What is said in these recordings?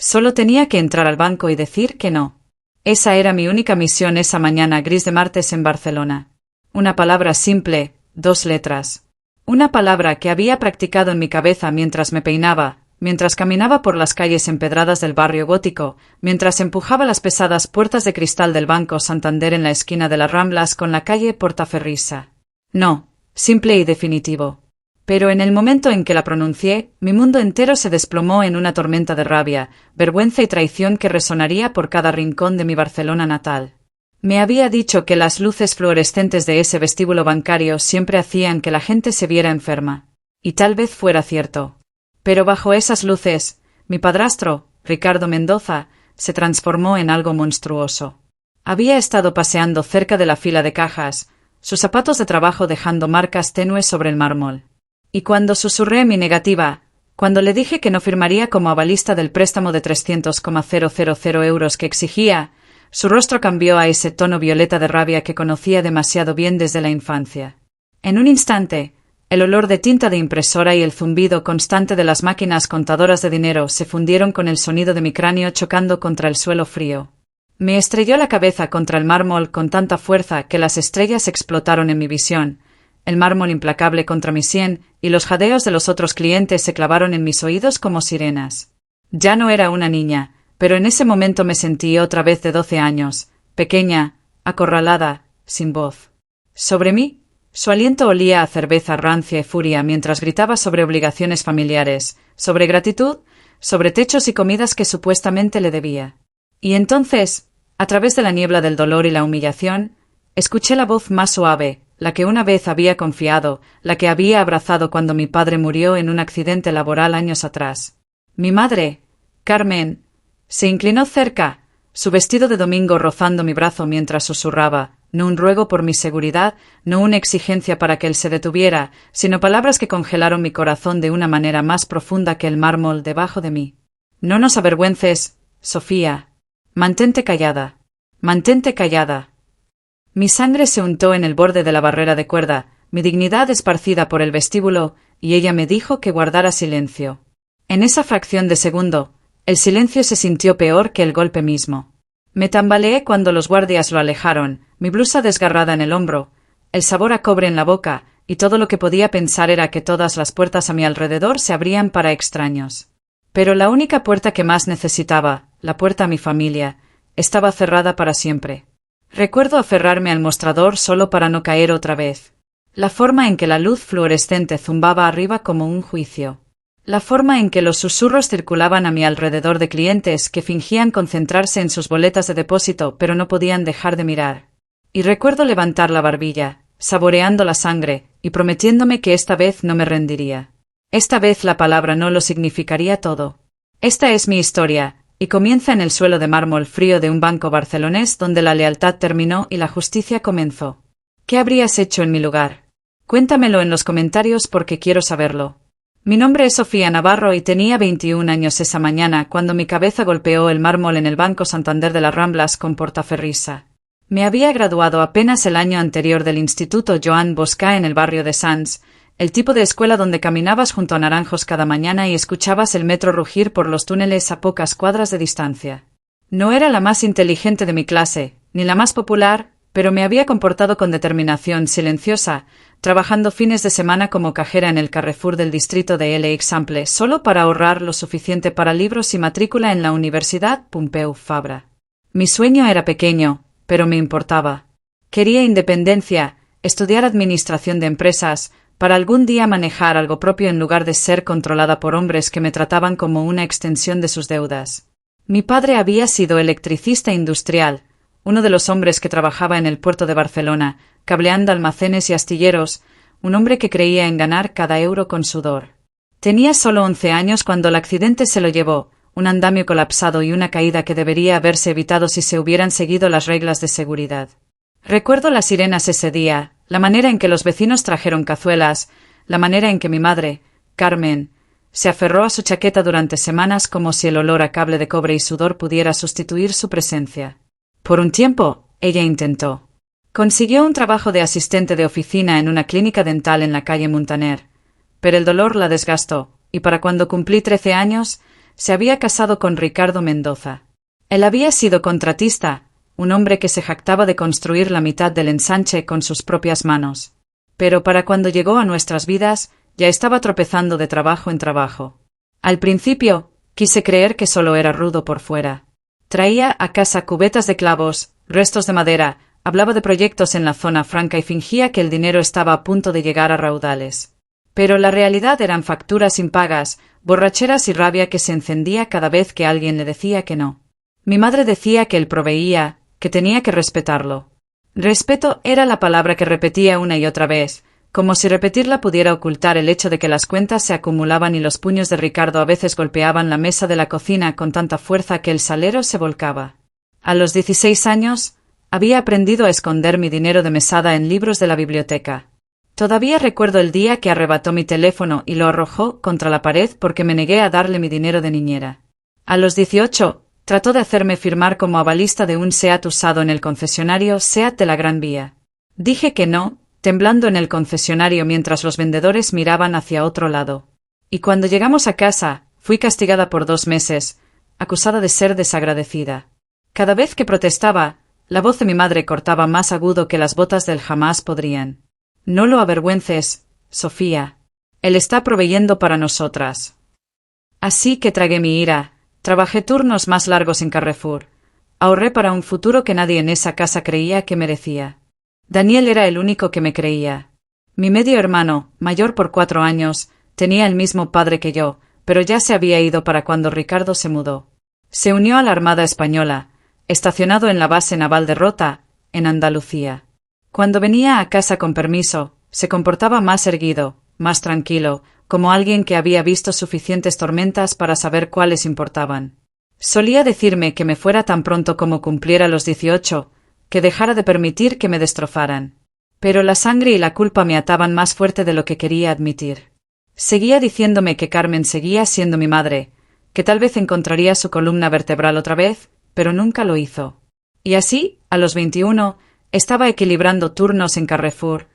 Solo tenía que entrar al banco y decir que no. Esa era mi única misión esa mañana gris de martes en Barcelona. Una palabra simple, 2 letras. Una palabra que había practicado en mi cabeza mientras me peinaba, mientras caminaba por las calles empedradas del barrio gótico, mientras empujaba las pesadas puertas de cristal del Banco Santander en la esquina de las Ramblas con la calle Portaferrissa. No, simple y definitivo. Pero en el momento en que la pronuncié, mi mundo entero se desplomó en una tormenta de rabia, vergüenza y traición que resonaría por cada rincón de mi Barcelona natal. Me había dicho que las luces fluorescentes de ese vestíbulo bancario siempre hacían que la gente se viera enferma. Y tal vez fuera cierto. Pero bajo esas luces, mi padrastro, Ricardo Mendoza, se transformó en algo monstruoso. Había estado paseando cerca de la fila de cajas, sus zapatos de trabajo dejando marcas tenues sobre el mármol. Y cuando susurré mi negativa, cuando le dije que no firmaría como avalista del préstamo de 300,000 euros que exigía, su rostro cambió a ese tono violeta de rabia que conocía demasiado bien desde la infancia. En un instante, el olor de tinta de impresora y el zumbido constante de las máquinas contadoras de dinero se fundieron con el sonido de mi cráneo chocando contra el suelo frío. Me estrelló la cabeza contra el mármol con tanta fuerza que las estrellas explotaron en mi visión, el mármol implacable contra mi sien, y los jadeos de los otros clientes se clavaron en mis oídos como sirenas. Ya no era una niña, pero en ese momento me sentí otra vez de 12 años, pequeña, acorralada, sin voz. Sobre mí, su aliento olía a cerveza rancia y furia mientras gritaba sobre obligaciones familiares, sobre gratitud, sobre techos y comidas que supuestamente le debía. Y entonces, a través de la niebla del dolor y la humillación, escuché la voz más suave, la que una vez había confiado, la que había abrazado cuando mi padre murió en un accidente laboral años atrás. Mi madre, Carmen, se inclinó cerca, su vestido de domingo rozando mi brazo mientras susurraba, no un ruego por mi seguridad, no una exigencia para que él se detuviera, sino palabras que congelaron mi corazón de una manera más profunda que el mármol debajo de mí. No nos avergüences, Sofía. Mantente callada. Mantente callada. Mi sangre se untó en el borde de la barrera de cuerda, mi dignidad esparcida por el vestíbulo, y ella me dijo que guardara silencio. En esa fracción de segundo, el silencio se sintió peor que el golpe mismo. Me tambaleé cuando los guardias lo alejaron, mi blusa desgarrada en el hombro, el sabor a cobre en la boca, y todo lo que podía pensar era que todas las puertas a mi alrededor se abrían para extraños. Pero la única puerta que más necesitaba, la puerta a mi familia, estaba cerrada para siempre. Recuerdo aferrarme al mostrador solo para no caer otra vez. La forma en que la luz fluorescente zumbaba arriba como un juicio. La forma en que los susurros circulaban a mi alrededor de clientes que fingían concentrarse en sus boletas de depósito pero no podían dejar de mirar. Y recuerdo levantar la barbilla, saboreando la sangre, y prometiéndome que esta vez no me rendiría. Esta vez la palabra no lo significaría todo. Esta es mi historia, y comienza en el suelo de mármol frío de un banco barcelonés donde la lealtad terminó y la justicia comenzó. ¿Qué habrías hecho en mi lugar? Cuéntamelo en los comentarios porque quiero saberlo. Mi nombre es Sofía Navarro y tenía 21 años esa mañana cuando mi cabeza golpeó el mármol en el Banco Santander de las Ramblas con Portaferrissa. Me había graduado apenas el año anterior del Instituto Joan Bosca en el barrio de Sants, el tipo de escuela donde caminabas junto a naranjos cada mañana y escuchabas el metro rugir por los túneles a pocas cuadras de distancia. No era la más inteligente de mi clase, ni la más popular, pero me había comportado con determinación silenciosa, trabajando fines de semana como cajera en el Carrefour del distrito de l'Eixample solo para ahorrar lo suficiente para libros y matrícula en la Universidad Pompeu Fabra. Mi sueño era pequeño, pero me importaba. Quería independencia, estudiar administración de empresas, para algún día manejar algo propio en lugar de ser controlada por hombres que me trataban como una extensión de sus deudas. Mi padre había sido electricista industrial, uno de los hombres que trabajaba en el puerto de Barcelona, cableando almacenes y astilleros, un hombre que creía en ganar cada euro con sudor. Tenía solo 11 años cuando el accidente se lo llevó, un andamio colapsado y una caída que debería haberse evitado si se hubieran seguido las reglas de seguridad. Recuerdo las sirenas ese día, la manera en que los vecinos trajeron cazuelas, la manera en que mi madre, Carmen, se aferró a su chaqueta durante semanas como si el olor a cable de cobre y sudor pudiera sustituir su presencia. Por un tiempo, ella intentó. Consiguió un trabajo de asistente de oficina en una clínica dental en la calle Muntaner, pero el dolor la desgastó, y para cuando cumplí 13 años, se había casado con Ricardo Mendoza. Él había sido contratista, un hombre que se jactaba de construir la mitad del ensanche con sus propias manos. Pero para cuando llegó a nuestras vidas, ya estaba tropezando de trabajo en trabajo. Al principio, quise creer que solo era rudo por fuera. Traía a casa cubetas de clavos, restos de madera, hablaba de proyectos en la zona franca y fingía que el dinero estaba a punto de llegar a raudales. Pero la realidad eran facturas impagas, borracheras y rabia que se encendía cada vez que alguien le decía que no. Mi madre decía que él proveía, que tenía que respetarlo. Respeto era la palabra que repetía una y otra vez, como si repetirla pudiera ocultar el hecho de que las cuentas se acumulaban y los puños de Ricardo a veces golpeaban la mesa de la cocina con tanta fuerza que el salero se volcaba. A los 16 años, había aprendido a esconder mi dinero de mesada en libros de la biblioteca. Todavía recuerdo el día que arrebató mi teléfono y lo arrojó contra la pared porque me negué a darle mi dinero de niñera. A los 18, trató de hacerme firmar como avalista de un SEAT usado en el concesionario SEAT de la Gran Vía. Dije que no, temblando en el concesionario mientras los vendedores miraban hacia otro lado. Y cuando llegamos a casa, fui castigada por 2 meses, acusada de ser desagradecida. Cada vez que protestaba, la voz de mi madre cortaba más agudo que las botas del jamás podrían. No lo avergüences, Sofía. Él está proveyendo para nosotras. Así que tragué mi ira, trabajé turnos más largos en Carrefour. Ahorré para un futuro que nadie en esa casa creía que merecía. Daniel era el único que me creía. Mi medio hermano, mayor por 4 años, tenía el mismo padre que yo, pero ya se había ido para cuando Ricardo se mudó. Se unió a la Armada Española, estacionado en la base naval de Rota, en Andalucía. Cuando venía a casa con permiso, se comportaba más erguido, más tranquilo, como alguien que había visto suficientes tormentas para saber cuáles importaban. Solía decirme que me fuera tan pronto como cumpliera los 18, que dejara de permitir que me destrozaran. Pero la sangre y la culpa me ataban más fuerte de lo que quería admitir. Seguía diciéndome que Carmen seguía siendo mi madre, que tal vez encontraría su columna vertebral otra vez, pero nunca lo hizo. Y así, a los 21, estaba equilibrando turnos en Carrefour,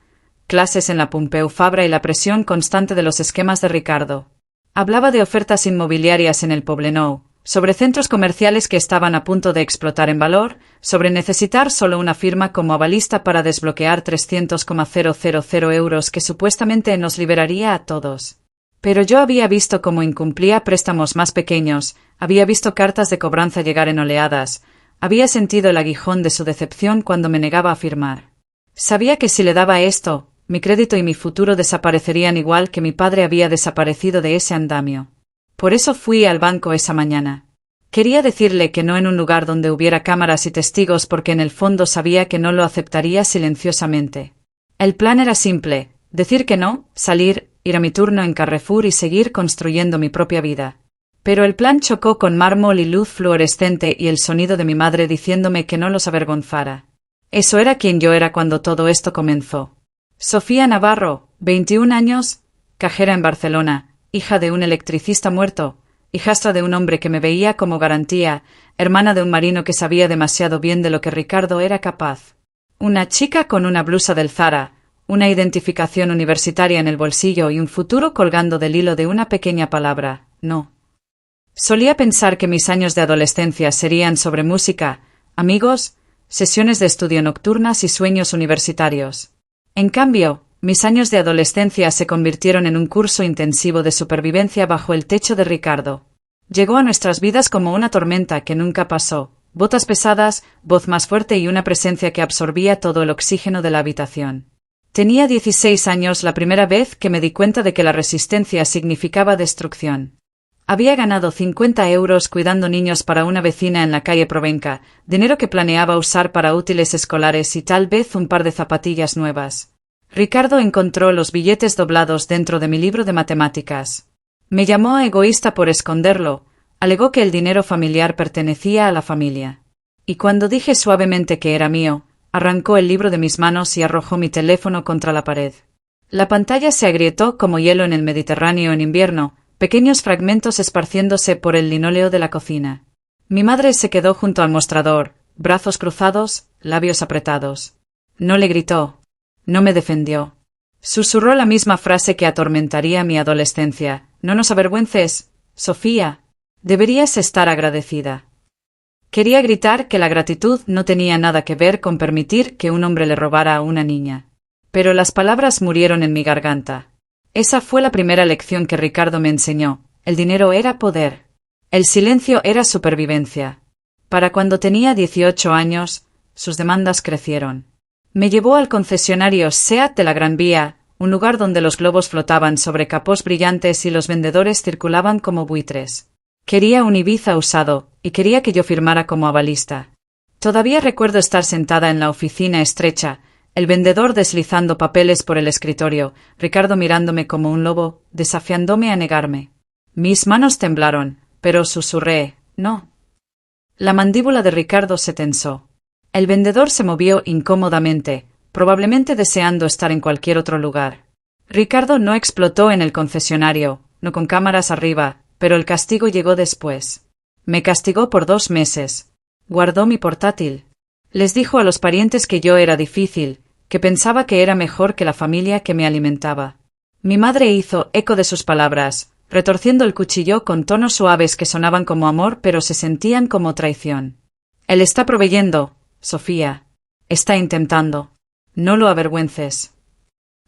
clases en la Pompeu Fabra y la presión constante de los esquemas de Ricardo. Hablaba de ofertas inmobiliarias en el Poblenou, sobre centros comerciales que estaban a punto de explotar en valor, sobre necesitar solo una firma como avalista para desbloquear 300,000 euros que supuestamente nos liberaría a todos. Pero yo había visto cómo incumplía préstamos más pequeños, había visto cartas de cobranza llegar en oleadas, había sentido el aguijón de su decepción cuando me negaba a firmar. Sabía que si le daba esto, mi crédito y mi futuro desaparecerían igual que mi padre había desaparecido de ese andamio. Por eso fui al banco esa mañana. Quería decirle que no en un lugar donde hubiera cámaras y testigos porque en el fondo sabía que no lo aceptaría silenciosamente. El plan era simple, decir que no, salir, ir a mi turno en Carrefour y seguir construyendo mi propia vida. Pero el plan chocó con mármol y luz fluorescente y el sonido de mi madre diciéndome que no los avergonzara. Eso era quien yo era cuando todo esto comenzó. Sofía Navarro, 21 años, cajera en Barcelona, hija de un electricista muerto, hijastra de un hombre que me veía como garantía, hermana de un marino que sabía demasiado bien de lo que Ricardo era capaz. Una chica con una blusa del Zara, una identificación universitaria en el bolsillo y un futuro colgando del hilo de una pequeña palabra, no. Solía pensar que mis años de adolescencia serían sobre música, amigos, sesiones de estudio nocturnas y sueños universitarios. En cambio, mis años de adolescencia se convirtieron en un curso intensivo de supervivencia bajo el techo de Ricardo. Llegó a nuestras vidas como una tormenta que nunca pasó, botas pesadas, voz más fuerte y una presencia que absorbía todo el oxígeno de la habitación. Tenía 16 años la primera vez que me di cuenta de que la resistencia significaba destrucción. Había ganado 50 euros cuidando niños para una vecina en la calle Provenca, dinero que planeaba usar para útiles escolares y tal vez un par de zapatillas nuevas. Ricardo encontró los billetes doblados dentro de mi libro de matemáticas. Me llamó egoísta por esconderlo, alegó que el dinero familiar pertenecía a la familia. Y cuando dije suavemente que era mío, arrancó el libro de mis manos y arrojó mi teléfono contra la pared. La pantalla se agrietó como hielo en el Mediterráneo en invierno, pequeños fragmentos esparciéndose por el linóleo de la cocina. Mi madre se quedó junto al mostrador, brazos cruzados, labios apretados. No le gritó. No me defendió. Susurró la misma frase que atormentaría mi adolescencia. No nos avergüences, Sofía. Deberías estar agradecida. Quería gritar que la gratitud no tenía nada que ver con permitir que un hombre le robara a una niña. Pero las palabras murieron en mi garganta. Esa fue la primera lección que Ricardo me enseñó. El dinero era poder. El silencio era supervivencia. Para cuando tenía 18 años, sus demandas crecieron. Me llevó al concesionario SEAT de la Gran Vía, un lugar donde los globos flotaban sobre capós brillantes y los vendedores circulaban como buitres. Quería un Ibiza usado, y quería que yo firmara como avalista. Todavía recuerdo estar sentada en la oficina estrecha, el vendedor deslizando papeles por el escritorio, Ricardo mirándome como un lobo, desafiándome a negarme. Mis manos temblaron, pero susurré, no. La mandíbula de Ricardo se tensó. El vendedor se movió incómodamente, probablemente deseando estar en cualquier otro lugar. Ricardo no explotó en el concesionario, no con cámaras arriba, pero el castigo llegó después. Me castigó por 2 meses. Guardó mi portátil. Les dijo a los parientes que yo era difícil, que pensaba que era mejor que la familia que me alimentaba. Mi madre hizo eco de sus palabras, retorciendo el cuchillo con tonos suaves que sonaban como amor pero se sentían como traición. Él está proveyendo, Sofía. Está intentando. No lo avergüences.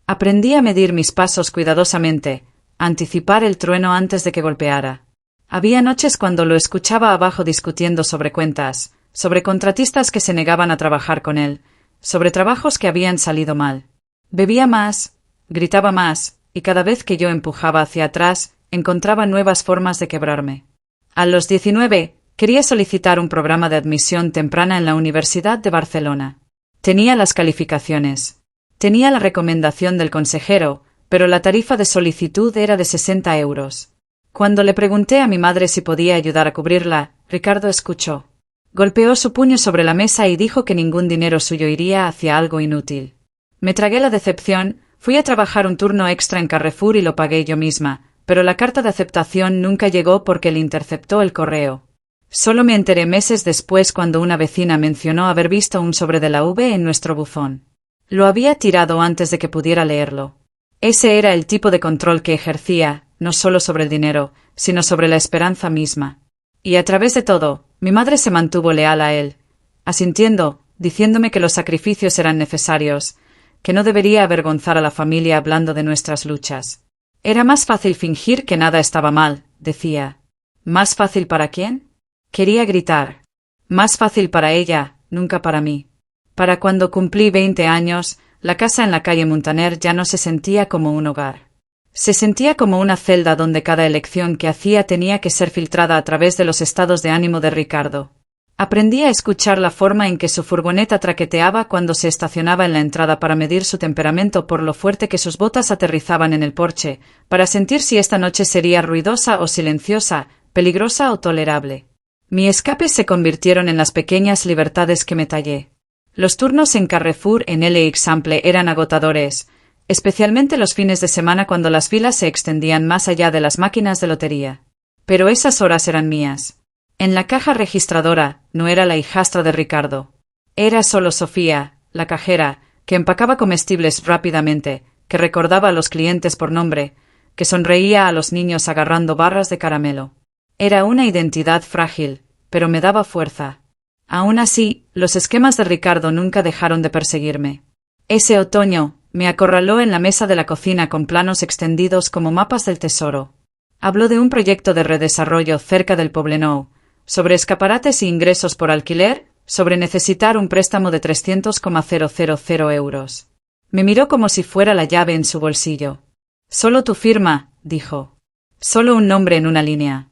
Aprendí a medir mis pasos cuidadosamente, a anticipar el trueno antes de que golpeara. Había noches cuando lo escuchaba abajo discutiendo sobre cuentas, sobre contratistas que se negaban a trabajar con él, sobre trabajos que habían salido mal. Bebía más, gritaba más, y cada vez que yo empujaba hacia atrás, encontraba nuevas formas de quebrarme. A los 19, quería solicitar un programa de admisión temprana en la Universidad de Barcelona. Tenía las calificaciones. Tenía la recomendación del consejero, pero la tarifa de solicitud era de 60 euros. Cuando le pregunté a mi madre si podía ayudar a cubrirla, Ricardo escuchó. Golpeó su puño sobre la mesa y dijo que ningún dinero suyo iría hacia algo inútil. Me tragué la decepción, fui a trabajar un turno extra en Carrefour y lo pagué yo misma, pero la carta de aceptación nunca llegó porque le interceptó el correo. Solo me enteré meses después cuando una vecina mencionó haber visto un sobre de la V en nuestro buzón. Lo había tirado antes de que pudiera leerlo. Ese era el tipo de control que ejercía, no solo sobre el dinero, sino sobre la esperanza misma. Y a través de todo, mi madre se mantuvo leal a él, asintiendo, diciéndome que los sacrificios eran necesarios, que no debería avergonzar a la familia hablando de nuestras luchas. Era más fácil fingir que nada estaba mal, decía. ¿Más fácil para quién? Quería gritar. Más fácil para ella, nunca para mí. Para cuando cumplí 20 años, la casa en la calle Muntaner ya no se sentía como un hogar. Se sentía como una celda donde cada elección que hacía tenía que ser filtrada a través de los estados de ánimo de Ricardo. Aprendí a escuchar la forma en que su furgoneta traqueteaba cuando se estacionaba en la entrada para medir su temperamento por lo fuerte que sus botas aterrizaban en el porche, para sentir si esta noche sería ruidosa o silenciosa, peligrosa o tolerable. Mi escape se convirtieron en las pequeñas libertades que me tallé. Los turnos en Carrefour en l'Eixample eran agotadores, especialmente los fines de semana cuando las filas se extendían más allá de las máquinas de lotería. Pero esas horas eran mías. En la caja registradora no era la hijastra de Ricardo. Era solo Sofía, la cajera, que empacaba comestibles rápidamente, que recordaba a los clientes por nombre, que sonreía a los niños agarrando barras de caramelo. Era una identidad frágil, pero me daba fuerza. Aún así, los esquemas de Ricardo nunca dejaron de perseguirme. Ese otoño, me acorraló en la mesa de la cocina con planos extendidos como mapas del tesoro. Habló de un proyecto de redesarrollo cerca del Poblenou, sobre escaparates y ingresos por alquiler, sobre necesitar un préstamo de 300,000 euros. Me miró como si fuera la llave en su bolsillo. Solo tu firma, dijo. Solo un nombre en una línea.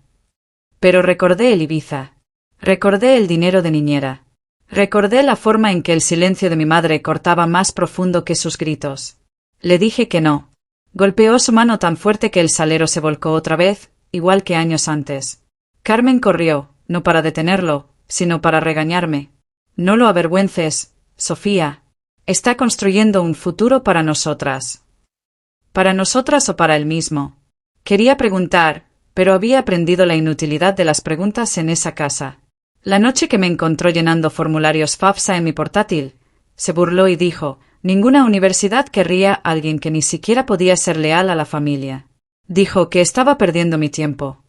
Pero recordé el Ibiza. Recordé el dinero de niñera. Recordé la forma en que el silencio de mi madre cortaba más profundo que sus gritos. Le dije que no. Golpeó su mano tan fuerte que el salero se volcó otra vez, igual que años antes. Carmen corrió, no para detenerlo, sino para regañarme. No lo avergüences, Sofía. Está construyendo un futuro para nosotras. ¿Para nosotras o para él mismo? Quería preguntar, pero había aprendido la inutilidad de las preguntas en esa casa. La noche que me encontró llenando formularios FAFSA en mi portátil, se burló y dijo, ninguna universidad querría a alguien que ni siquiera podía ser leal a la familia. Dijo que estaba perdiendo mi tiempo.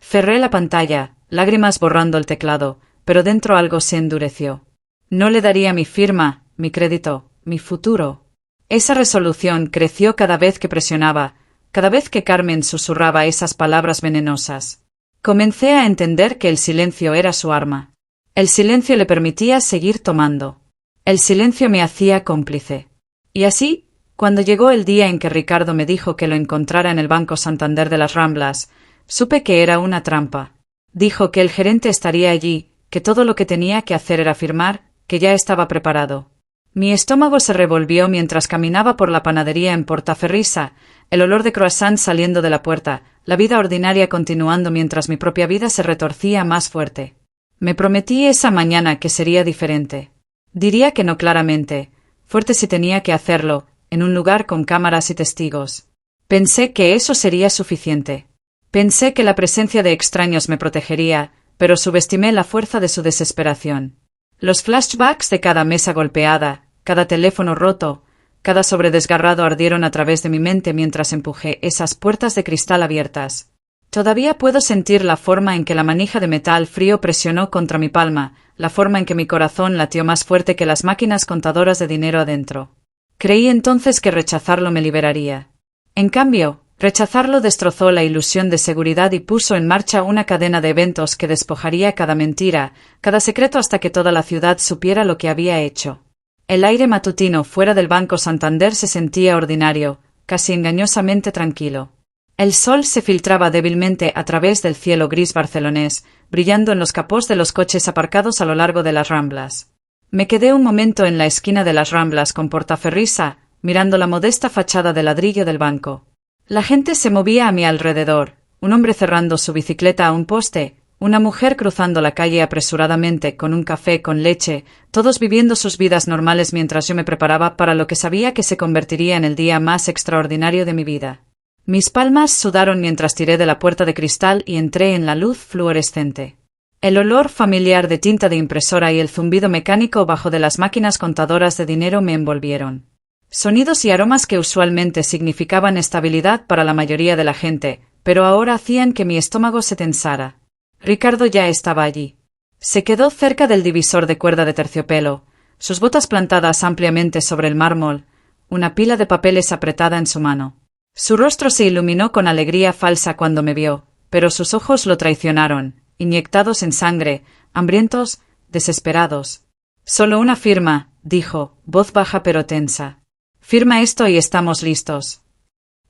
Cerré la pantalla, lágrimas borrando el teclado, pero dentro algo se endureció. No le daría mi firma, mi crédito, mi futuro. Esa resolución creció cada vez que presionaba, cada vez que Carmen susurraba esas palabras venenosas. Comencé a entender que el silencio era su arma. El silencio le permitía seguir tomando. El silencio me hacía cómplice. Y así, cuando llegó el día en que Ricardo me dijo que lo encontrara en el Banco Santander de las Ramblas, supe que era una trampa. Dijo que el gerente estaría allí, que todo lo que tenía que hacer era firmar, que ya estaba preparado. Mi estómago se revolvió mientras caminaba por la panadería en Portaferrisa, el olor de croissant saliendo de la puerta, la vida ordinaria continuando mientras mi propia vida se retorcía más fuerte. Me prometí esa mañana que sería diferente. Diría que no claramente, fuerte si tenía que hacerlo, en un lugar con cámaras y testigos. Pensé que eso sería suficiente. Pensé que la presencia de extraños me protegería, pero subestimé la fuerza de su desesperación. Los flashbacks de cada mesa golpeada, cada teléfono roto, cada sobredesgarrado ardieron a través de mi mente mientras empujé esas puertas de cristal abiertas. Todavía puedo sentir la forma en que la manija de metal frío presionó contra mi palma, la forma en que mi corazón latió más fuerte que las máquinas contadoras de dinero adentro. Creí entonces que rechazarlo me liberaría. En cambio, rechazarlo destrozó la ilusión de seguridad y puso en marcha una cadena de eventos que despojaría cada mentira, cada secreto hasta que toda la ciudad supiera lo que había hecho. El aire matutino fuera del Banco Santander se sentía ordinario, casi engañosamente tranquilo. El sol se filtraba débilmente a través del cielo gris barcelonés, brillando en los capós de los coches aparcados a lo largo de las Ramblas. Me quedé un momento en la esquina de las Ramblas con Portaferrisa, mirando la modesta fachada de ladrillo del banco. La gente se movía a mi alrededor, un hombre cerrando su bicicleta a un poste, una mujer cruzando la calle apresuradamente con un café con leche, todos viviendo sus vidas normales mientras yo me preparaba para lo que sabía que se convertiría en el día más extraordinario de mi vida. Mis palmas sudaron mientras tiré de la puerta de cristal y entré en la luz fluorescente. El olor familiar de tinta de impresora y el zumbido mecánico bajo de las máquinas contadoras de dinero me envolvieron. Sonidos y aromas que usualmente significaban estabilidad para la mayoría de la gente, pero ahora hacían que mi estómago se tensara. Ricardo ya estaba allí. Se quedó cerca del divisor de cuerda de terciopelo, sus botas plantadas ampliamente sobre el mármol, una pila de papeles apretada en su mano. Su rostro se iluminó con alegría falsa cuando me vio, pero sus ojos lo traicionaron, inyectados en sangre, hambrientos, desesperados. Solo una firma, dijo, voz baja pero tensa. Firma esto y estamos listos.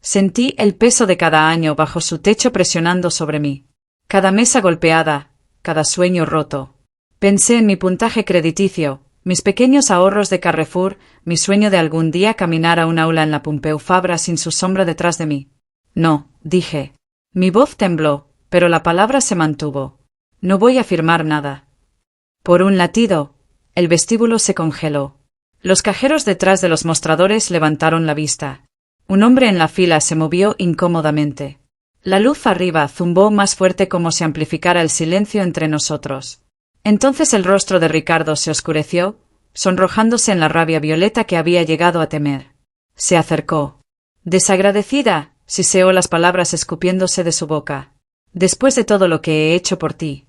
Sentí el peso de cada año bajo su techo presionando sobre mí. Cada mesa golpeada, cada sueño roto. Pensé en mi puntaje crediticio, mis pequeños ahorros de Carrefour, mi sueño de algún día caminar a un aula en la Pompeu Fabra sin su sombra detrás de mí. No, dije. Mi voz tembló, pero la palabra se mantuvo. No voy a firmar nada. Por un latido, el vestíbulo se congeló. Los cajeros detrás de los mostradores levantaron la vista. Un hombre en la fila se movió incómodamente. La luz arriba zumbó más fuerte como si amplificara el silencio entre nosotros. Entonces el rostro de Ricardo se oscureció, sonrojándose en la rabia violeta que había llegado a temer. Se acercó. Desagradecida, siseó las palabras escupiéndose de su boca. Después de todo lo que he hecho por ti.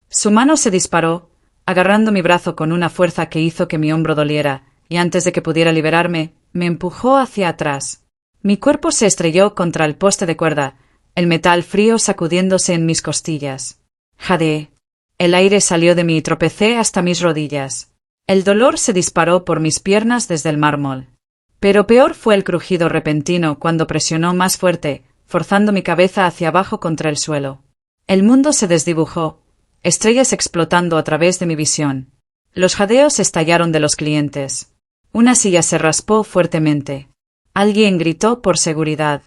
Su mano se disparó, agarrando mi brazo con una fuerza que hizo que mi hombro doliera, y antes de que pudiera liberarme, me empujó hacia atrás. Mi cuerpo se estrelló contra el poste de cuerda, el metal frío sacudiéndose en mis costillas. Jadeé. El aire salió de mí y tropecé hasta mis rodillas. El dolor se disparó por mis piernas desde el mármol. Pero peor fue el crujido repentino cuando presionó más fuerte, forzando mi cabeza hacia abajo contra el suelo. El mundo se desdibujó, estrellas explotando a través de mi visión. Los jadeos estallaron de los clientes. Una silla se raspó fuertemente. Alguien gritó por seguridad.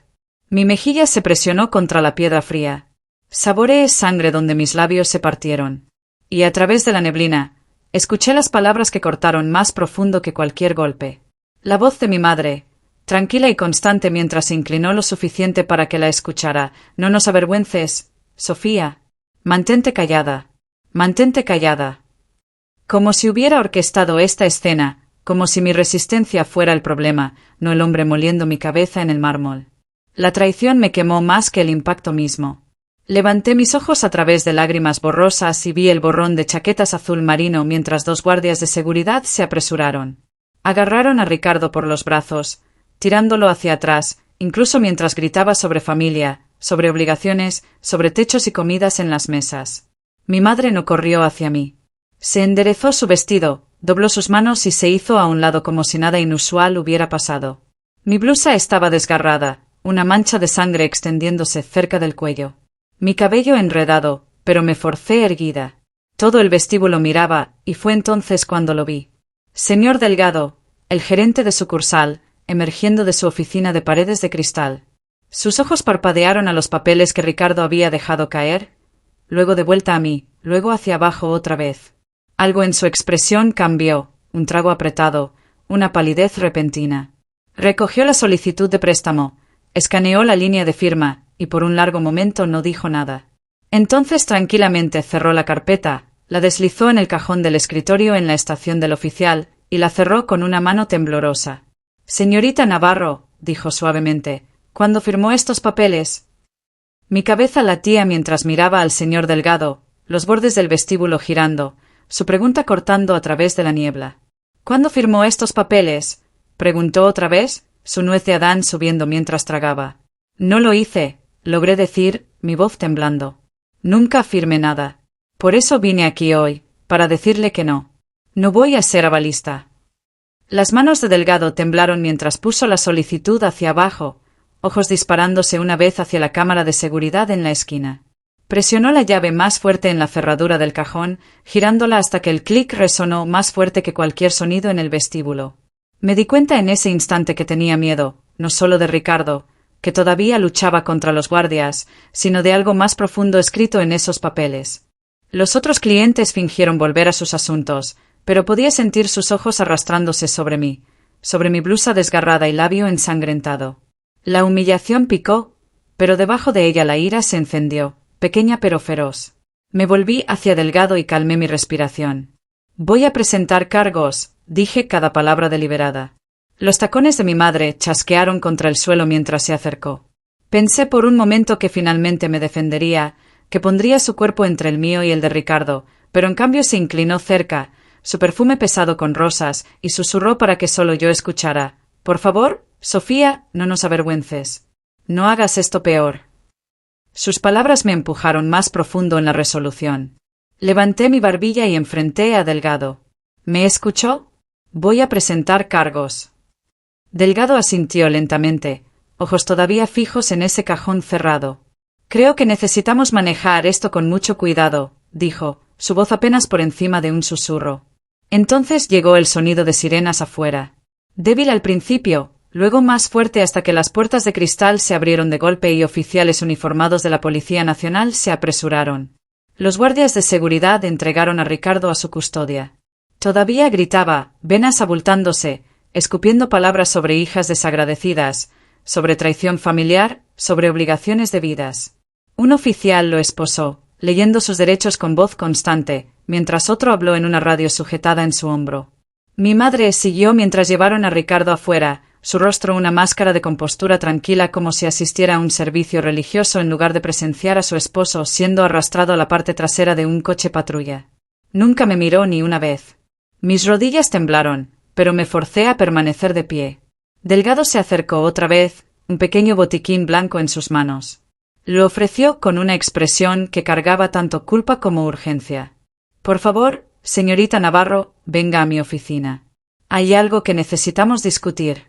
Mi mejilla se presionó contra la piedra fría. Saboreé sangre donde mis labios se partieron. Y a través de la neblina, escuché las palabras que cortaron más profundo que cualquier golpe. La voz de mi madre, tranquila y constante mientras se inclinó lo suficiente para que la escuchara. No nos avergüences, Sofía. Mantente callada. Mantente callada. Como si hubiera orquestado esta escena, como si mi resistencia fuera el problema, no el hombre moliendo mi cabeza en el mármol. La traición me quemó más que el impacto mismo. Levanté mis ojos a través de lágrimas borrosas y vi el borrón de chaquetas azul marino mientras dos guardias de seguridad se apresuraron. Agarraron a Ricardo por los brazos, tirándolo hacia atrás, incluso mientras gritaba sobre familia, sobre obligaciones, sobre techos y comidas en las mesas. Mi madre no corrió hacia mí. Se enderezó su vestido, dobló sus manos y se hizo a un lado como si nada inusual hubiera pasado. Mi blusa estaba desgarrada, una mancha de sangre extendiéndose cerca del cuello. Mi cabello enredado, pero me forcé erguida. Todo el vestíbulo miraba, y fue entonces cuando lo vi. Señor Delgado, el gerente de sucursal, emergiendo de su oficina de paredes de cristal. Sus ojos parpadearon a los papeles que Ricardo había dejado caer, luego de vuelta a mí, luego hacia abajo otra vez. Algo en su expresión cambió, un trago apretado, una palidez repentina. Recogió la solicitud de préstamo, escaneó la línea de firma, y por un largo momento no dijo nada. Entonces tranquilamente cerró la carpeta, la deslizó en el cajón del escritorio en la estación del oficial, y la cerró con una mano temblorosa. Señorita Navarro, dijo suavemente, ¿cuándo firmó estos papeles? Mi cabeza latía mientras miraba al señor Delgado, los bordes del vestíbulo girando, su pregunta cortando a través de la niebla. ¿Cuándo firmó estos papeles? Preguntó otra vez, su nuez de Adán subiendo mientras tragaba. No lo hice, logré decir, mi voz temblando. Nunca firmé nada. Por eso vine aquí hoy, para decirle que no. No voy a ser avalista. Las manos de Delgado temblaron mientras puso la solicitud hacia abajo, ojos disparándose una vez hacia la cámara de seguridad en la esquina. Presionó la llave más fuerte en la cerradura del cajón, girándola hasta que el clic resonó más fuerte que cualquier sonido en el vestíbulo. Me di cuenta en ese instante que tenía miedo, no solo de Ricardo, que todavía luchaba contra los guardias, sino de algo más profundo escrito en esos papeles. Los otros clientes fingieron volver a sus asuntos, pero podía sentir sus ojos arrastrándose sobre mí, sobre mi blusa desgarrada y labio ensangrentado. La humillación picó, pero debajo de ella la ira se encendió, pequeña pero feroz. Me volví hacia Delgado y calmé mi respiración. Voy a presentar cargos, dije cada palabra deliberada. Los tacones de mi madre chasquearon contra el suelo mientras se acercó. Pensé por un momento que finalmente me defendería, que pondría su cuerpo entre el mío y el de Ricardo, pero en cambio se inclinó cerca, su perfume pesado con rosas, y susurró para que solo yo escuchara. Por favor, Sofía, no nos avergüences. No hagas esto peor. Sus palabras me empujaron más profundo en la resolución. Levanté mi barbilla y enfrenté a Delgado. ¿Me escuchó? Voy a presentar cargos. Delgado asintió lentamente, ojos todavía fijos en ese cajón cerrado. Creo que necesitamos manejar esto con mucho cuidado, dijo, su voz apenas por encima de un susurro. Entonces llegó el sonido de sirenas afuera. Débil al principio, luego más fuerte hasta que las puertas de cristal se abrieron de golpe y oficiales uniformados de la Policía Nacional se apresuraron. Los guardias de seguridad entregaron a Ricardo a su custodia. Todavía gritaba, venas abultándose, escupiendo palabras sobre hijas desagradecidas, sobre traición familiar, sobre obligaciones debidas. Un oficial lo esposó, leyendo sus derechos con voz constante, mientras otro habló en una radio sujetada en su hombro. Mi madre siguió mientras llevaron a Ricardo afuera, su rostro una máscara de compostura tranquila como si asistiera a un servicio religioso en lugar de presenciar a su esposo siendo arrastrado a la parte trasera de un coche patrulla. Nunca me miró ni una vez. Mis rodillas temblaron, pero me forcé a permanecer de pie. Delgado se acercó otra vez, un pequeño botiquín blanco en sus manos. Lo ofreció con una expresión que cargaba tanto culpa como urgencia. Por favor, señorita Navarro, venga a mi oficina. Hay algo que necesitamos discutir.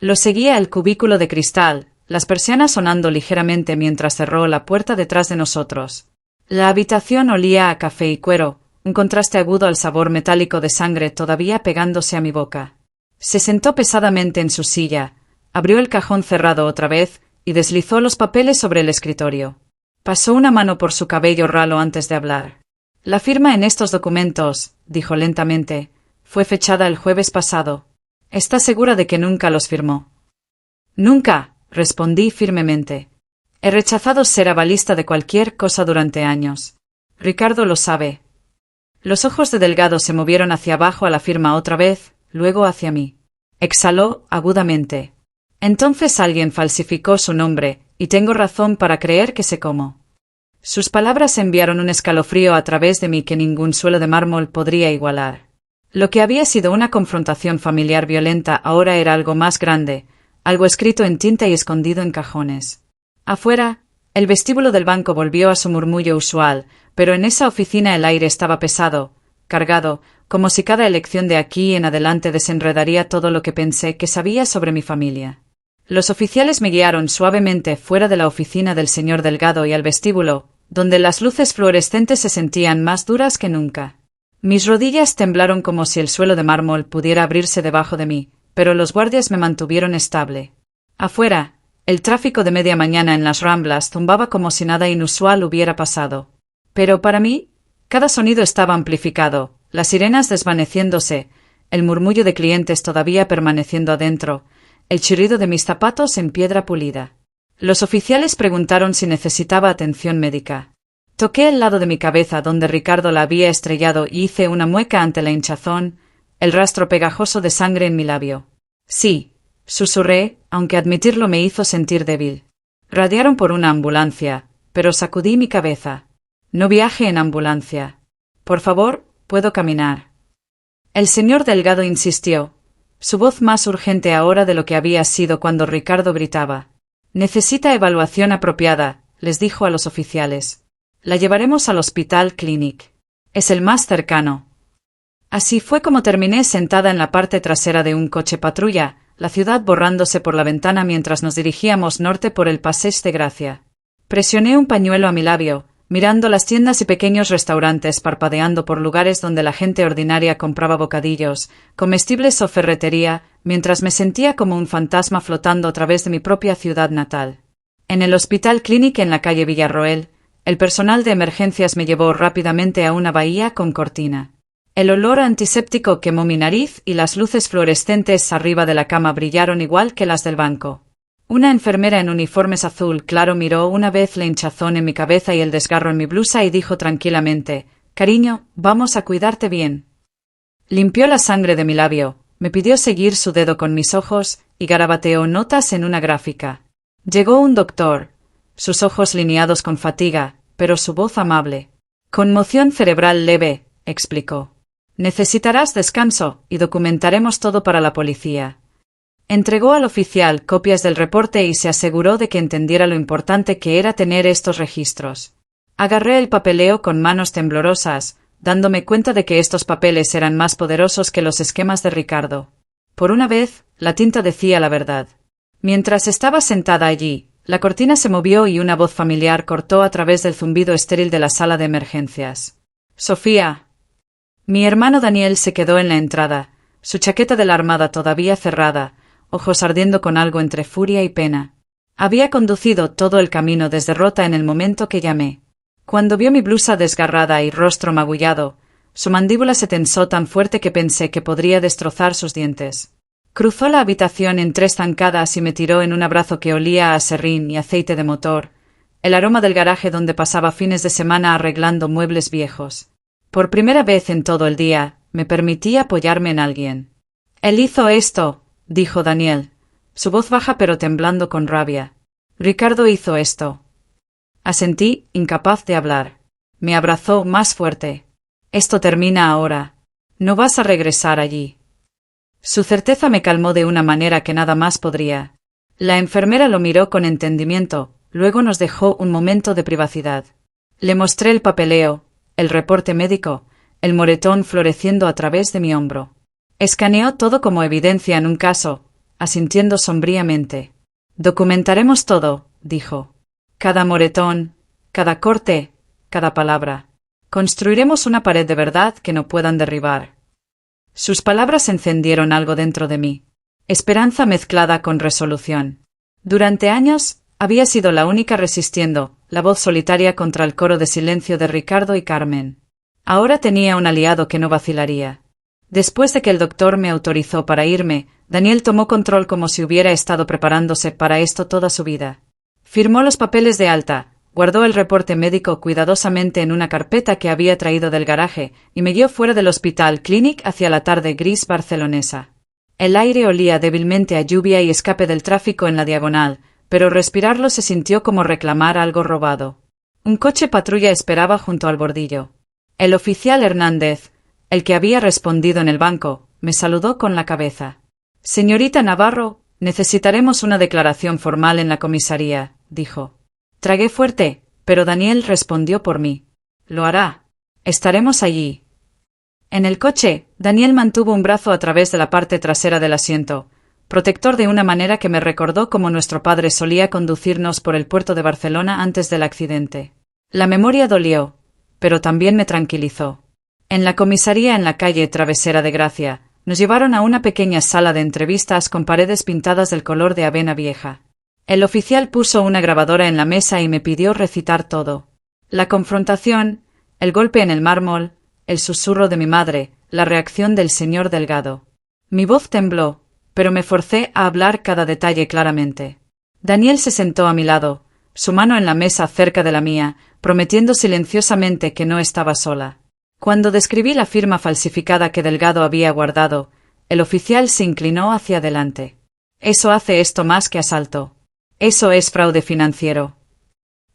Lo seguía al cubículo de cristal, las persianas sonando ligeramente mientras cerró la puerta detrás de nosotros. La habitación olía a café y cuero, un contraste agudo al sabor metálico de sangre todavía pegándose a mi boca. Se sentó pesadamente en su silla, abrió el cajón cerrado otra vez y deslizó los papeles sobre el escritorio. Pasó una mano por su cabello ralo antes de hablar. La firma en estos documentos, dijo lentamente, fue fechada el jueves pasado. ¿Está segura de que nunca los firmó? Nunca, respondí firmemente. He rechazado ser avalista de cualquier cosa durante años. Ricardo lo sabe. Los ojos de Delgado se movieron hacia abajo a la firma otra vez, luego hacia mí. Exhaló agudamente. Entonces alguien falsificó su nombre, y tengo razón para creer que sé cómo. Sus palabras enviaron un escalofrío a través de mí que ningún suelo de mármol podría igualar. Lo que había sido una confrontación familiar violenta ahora era algo más grande, algo escrito en tinta y escondido en cajones. Afuera, el vestíbulo del banco volvió a su murmullo usual, pero en esa oficina el aire estaba pesado, cargado, como si cada elección de aquí en adelante desenredaría todo lo que pensé que sabía sobre mi familia. Los oficiales me guiaron suavemente fuera de la oficina del señor Delgado y al vestíbulo, donde las luces fluorescentes se sentían más duras que nunca. Mis rodillas temblaron como si el suelo de mármol pudiera abrirse debajo de mí, pero los guardias me mantuvieron estable. Afuera, el tráfico de media mañana en las Ramblas zumbaba como si nada inusual hubiera pasado. Pero para mí, cada sonido estaba amplificado, las sirenas desvaneciéndose, el murmullo de clientes todavía permaneciendo adentro, el chirrido de mis zapatos en piedra pulida. Los oficiales preguntaron si necesitaba atención médica. Toqué el lado de mi cabeza donde Ricardo la había estrellado y hice una mueca ante la hinchazón, el rastro pegajoso de sangre en mi labio. Sí, susurré, aunque admitirlo me hizo sentir débil. Radiaron por una ambulancia, pero sacudí mi cabeza. No viaje en ambulancia. Por favor, puedo caminar. El señor Delgado insistió, su voz más urgente ahora de lo que había sido cuando Ricardo gritaba. Necesita evaluación apropiada, les dijo a los oficiales. La llevaremos al Hospital Clinic. Es el más cercano. Así fue como terminé sentada en la parte trasera de un coche patrulla, la ciudad borrándose por la ventana mientras nos dirigíamos norte por el Passeig de Gracia. Presioné un pañuelo a mi labio, mirando las tiendas y pequeños restaurantes parpadeando por lugares donde la gente ordinaria compraba bocadillos, comestibles o ferretería, mientras me sentía como un fantasma flotando a través de mi propia ciudad natal. En el Hospital Clinic en la calle Villarroel, el personal de emergencias me llevó rápidamente a una bahía con cortina. El olor antiséptico quemó mi nariz y las luces fluorescentes arriba de la cama brillaron igual que las del banco. Una enfermera en uniformes azul claro miró una vez la hinchazón en mi cabeza y el desgarro en mi blusa y dijo tranquilamente, «Cariño, vamos a cuidarte bien». Limpió la sangre de mi labio, me pidió seguir su dedo con mis ojos y garabateó notas en una gráfica. Llegó un doctor, sus ojos lineados con fatiga, pero su voz amable. «Conmoción cerebral leve», explicó. «Necesitarás descanso y documentaremos todo para la policía». Entregó al oficial copias del reporte y se aseguró de que entendiera lo importante que era tener estos registros. Agarré el papeleo con manos temblorosas, dándome cuenta de que estos papeles eran más poderosos que los esquemas de Ricardo. Por una vez, la tinta decía la verdad. Mientras estaba sentada allí, la cortina se movió y una voz familiar cortó a través del zumbido estéril de la sala de emergencias. «Sofía». Mi hermano Daniel se quedó en la entrada, su chaqueta de la armada todavía cerrada, ojos ardiendo con algo entre furia y pena. Había conducido todo el camino desde Rota en el momento que llamé. Cuando vio mi blusa desgarrada y rostro magullado, su mandíbula se tensó tan fuerte que pensé que podría destrozar sus dientes. Cruzó la habitación en 3 zancadas y me tiró en un abrazo que olía a serrín y aceite de motor, el aroma del garaje donde pasaba fines de semana arreglando muebles viejos. Por primera vez en todo el día, me permití apoyarme en alguien. «Él hizo esto», dijo Daniel, su voz baja pero temblando con rabia. «Ricardo hizo esto». Asentí, incapaz de hablar. Me abrazó más fuerte. «Esto termina ahora. No vas a regresar allí». Su certeza me calmó de una manera que nada más podría. La enfermera lo miró con entendimiento, luego nos dejó un momento de privacidad. Le mostré el papeleo, el reporte médico, el moretón floreciendo a través de mi hombro. Escaneó todo como evidencia en un caso, asintiendo sombríamente. «Documentaremos todo», dijo. «Cada moretón, cada corte, cada palabra. Construiremos una pared de verdad que no puedan derribar». Sus palabras encendieron algo dentro de mí. Esperanza mezclada con resolución. Durante años, había sido la única resistiendo, la voz solitaria contra el coro de silencio de Ricardo y Carmen. Ahora tenía un aliado que no vacilaría. Después de que el doctor me autorizó para irme, Daniel tomó control como si hubiera estado preparándose para esto toda su vida. Firmó los papeles de alta, guardó el reporte médico cuidadosamente en una carpeta que había traído del garaje y me guió fuera del Hospital Clinic hacia la tarde gris barcelonesa. El aire olía débilmente a lluvia y escape del tráfico en la diagonal, pero respirarlo se sintió como reclamar algo robado. Un coche patrulla esperaba junto al bordillo. El oficial Hernández, el que había respondido en el banco, me saludó con la cabeza. Señorita Navarro, necesitaremos una declaración formal en la comisaría, dijo. Tragué fuerte, pero Daniel respondió por mí. Lo hará. Estaremos allí. En el coche, Daniel mantuvo un brazo a través de la parte trasera del asiento, protector de una manera que me recordó cómo nuestro padre solía conducirnos por el puerto de Barcelona antes del accidente. La memoria dolió, pero también me tranquilizó. En la comisaría en la calle Travesera de Gracia, nos llevaron a una pequeña sala de entrevistas con paredes pintadas del color de avena vieja. El oficial puso una grabadora en la mesa y me pidió recitar todo. La confrontación, el golpe en el mármol, el susurro de mi madre, la reacción del señor Delgado. Mi voz tembló, pero me forcé a hablar cada detalle claramente. Daniel se sentó a mi lado, su mano en la mesa cerca de la mía, prometiendo silenciosamente que no estaba sola. Cuando describí la firma falsificada que Delgado había guardado, el oficial se inclinó hacia adelante. Eso hace esto más que asalto. Eso es fraude financiero.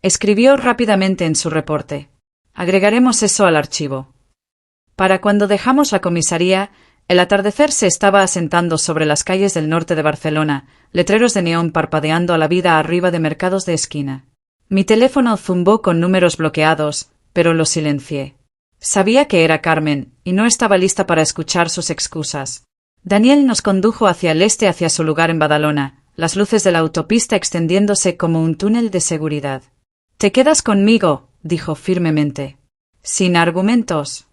Escribió rápidamente en su reporte. Agregaremos eso al archivo. Para cuando dejamos la comisaría, el atardecer se estaba asentando sobre las calles del norte de Barcelona, letreros de neón parpadeando a la vida arriba de mercados de esquina. Mi teléfono zumbó con números bloqueados, pero lo silencié. Sabía que era Carmen, y no estaba lista para escuchar sus excusas. Daniel nos condujo hacia el este, hacia su lugar en Badalona, las luces de la autopista extendiéndose como un túnel de seguridad. «Te quedas conmigo», dijo firmemente. «Sin argumentos».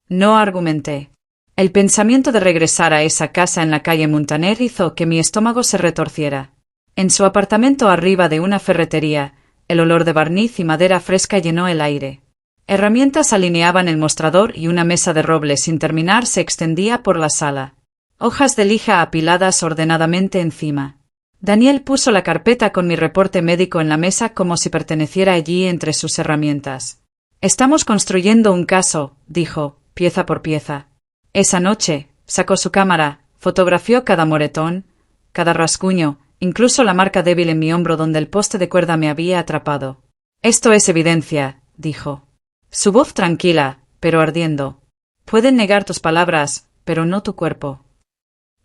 No argumenté. El pensamiento de regresar a esa casa en la calle Muntaner hizo que mi estómago se retorciera. En su apartamento arriba de una ferretería, el olor de barniz y madera fresca llenó el aire. Herramientas alineaban el mostrador y una mesa de roble sin terminar se extendía por la sala. Hojas de lija apiladas ordenadamente encima. Daniel puso la carpeta con mi reporte médico en la mesa como si perteneciera allí entre sus herramientas. «Estamos construyendo un caso», dijo, pieza por pieza. Esa noche, sacó su cámara, fotografió cada moretón, cada rasguño, incluso la marca débil en mi hombro donde el poste de cuerda me había atrapado. «Esto es evidencia», dijo. Su voz tranquila, pero ardiendo. «Pueden negar tus palabras, pero no tu cuerpo».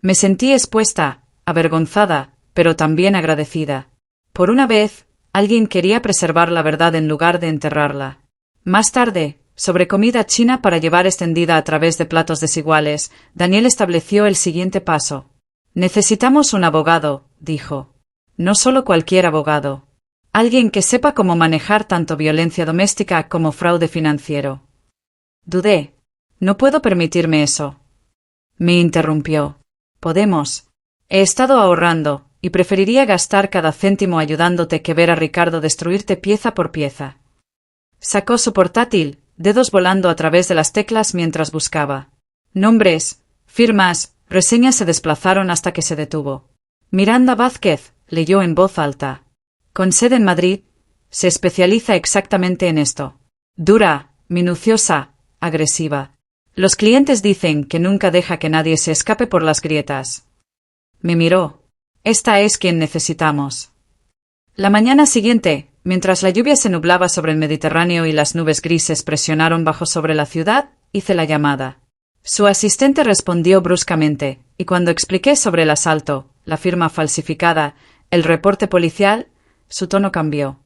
Me sentí expuesta, avergonzada, pero también agradecida. Por una vez, alguien quería preservar la verdad en lugar de enterrarla. Más tarde, sobre comida china para llevar extendida a través de platos desiguales, Daniel estableció el siguiente paso. «Necesitamos un abogado», dijo. «No solo cualquier abogado. Alguien que sepa cómo manejar tanto violencia doméstica como fraude financiero». Dudé. «No puedo permitirme eso». Me interrumpió. «Podemos. He estado ahorrando, y preferiría gastar cada céntimo ayudándote que ver a Ricardo destruirte pieza por pieza». Sacó su portátil, dedos volando a través de las teclas mientras buscaba. Nombres, firmas, reseñas se desplazaron hasta que se detuvo. «Miranda Vázquez», leyó en voz alta. «Con sede en Madrid, se especializa exactamente en esto. Dura, minuciosa, agresiva. Los clientes dicen que nunca deja que nadie se escape por las grietas». Me miró. «Esta es quien necesitamos». La mañana siguiente, mientras la lluvia se nublaba sobre el Mediterráneo y las nubes grises presionaron bajo sobre la ciudad, hice la llamada. Su asistente respondió bruscamente, y cuando expliqué sobre el asalto, la firma falsificada, el reporte policial, su tono cambió.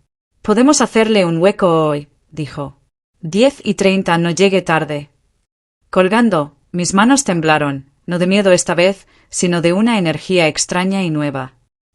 «Podemos hacerle un hueco hoy», dijo. 10:30, no llegue tarde. Colgando, mis manos temblaron, no de miedo esta vez, sino de una energía extraña y nueva.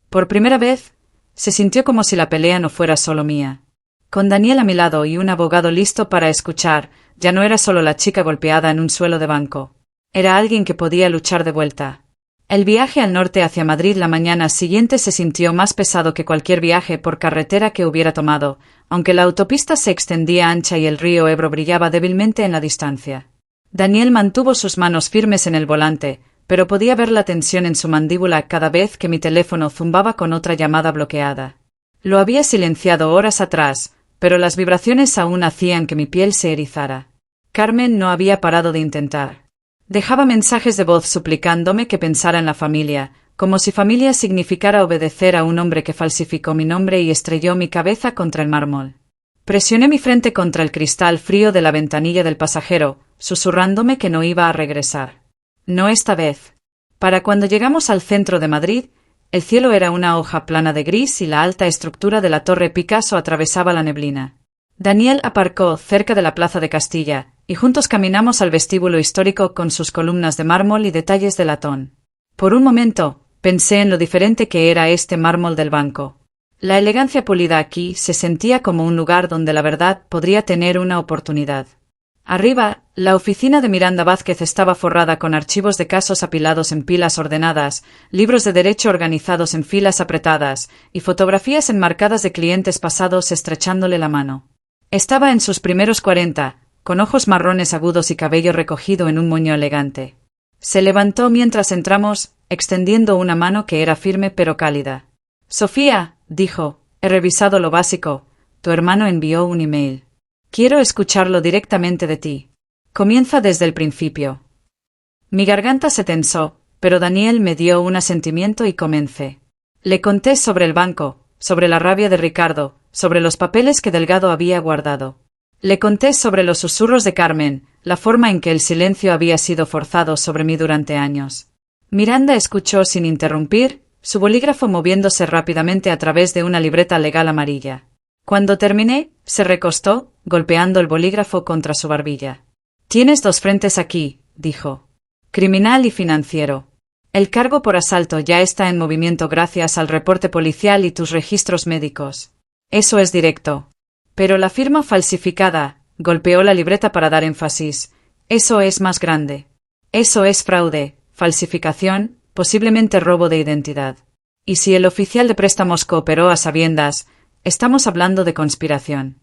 Por primera vez, se sintió como si la pelea no fuera solo mía. Con Daniel a mi lado y un abogado listo para escuchar, ya no era solo la chica golpeada en un suelo de banco. Era alguien que podía luchar de vuelta. El viaje al norte hacia Madrid la mañana siguiente se sintió más pesado que cualquier viaje por carretera que hubiera tomado, aunque la autopista se extendía ancha y el río Ebro brillaba débilmente en la distancia. Daniel mantuvo sus manos firmes en el volante, pero podía ver la tensión en su mandíbula cada vez que mi teléfono zumbaba con otra llamada bloqueada. Lo había silenciado horas atrás, pero las vibraciones aún hacían que mi piel se erizara. Carmen no había parado de intentar. Dejaba mensajes de voz suplicándome que pensara en la familia, como si familia significara obedecer a un hombre que falsificó mi nombre y estrelló mi cabeza contra el mármol. Presioné mi frente contra el cristal frío de la ventanilla del pasajero, susurrándome que no iba a regresar. No esta vez. Para cuando llegamos al centro de Madrid, el cielo era una hoja plana de gris y la alta estructura de la Torre Picasso atravesaba la neblina. Daniel aparcó cerca de la Plaza de Castilla, y juntos caminamos al vestíbulo histórico con sus columnas de mármol y detalles de latón. Por un momento, pensé en lo diferente que era este mármol del banco. La elegancia pulida aquí se sentía como un lugar donde la verdad podría tener una oportunidad. Arriba, la oficina de Miranda Vázquez estaba forrada con archivos de casos apilados en pilas ordenadas, libros de derecho organizados en filas apretadas, y fotografías enmarcadas de clientes pasados estrechándole la mano. Estaba en sus primeros 40, con ojos marrones agudos y cabello recogido en un moño elegante. Se levantó mientras entramos, extendiendo una mano que era firme pero cálida. «Sofía», dijo, «he revisado lo básico. Tu hermano envió un email. Quiero escucharlo directamente de ti. Comienza desde el principio». Mi garganta se tensó, pero Daniel me dio un asentimiento y comencé. Le conté sobre el banco, sobre la rabia de Ricardo, sobre los papeles que Delgado había guardado. Le conté sobre los susurros de Carmen, la forma en que el silencio había sido forzado sobre mí durante años. Miranda escuchó sin interrumpir, su bolígrafo moviéndose rápidamente a través de una libreta legal amarilla. Cuando terminé, se recostó, golpeando el bolígrafo contra su barbilla. «Tienes dos frentes aquí», dijo. «Criminal y financiero. El cargo por asalto ya está en movimiento gracias al reporte policial y tus registros médicos. Eso es directo. Pero la firma falsificada», golpeó la libreta para dar énfasis, «eso es más grande. Eso es fraude, falsificación, posiblemente robo de identidad. Y si el oficial de préstamos cooperó a sabiendas, estamos hablando de conspiración».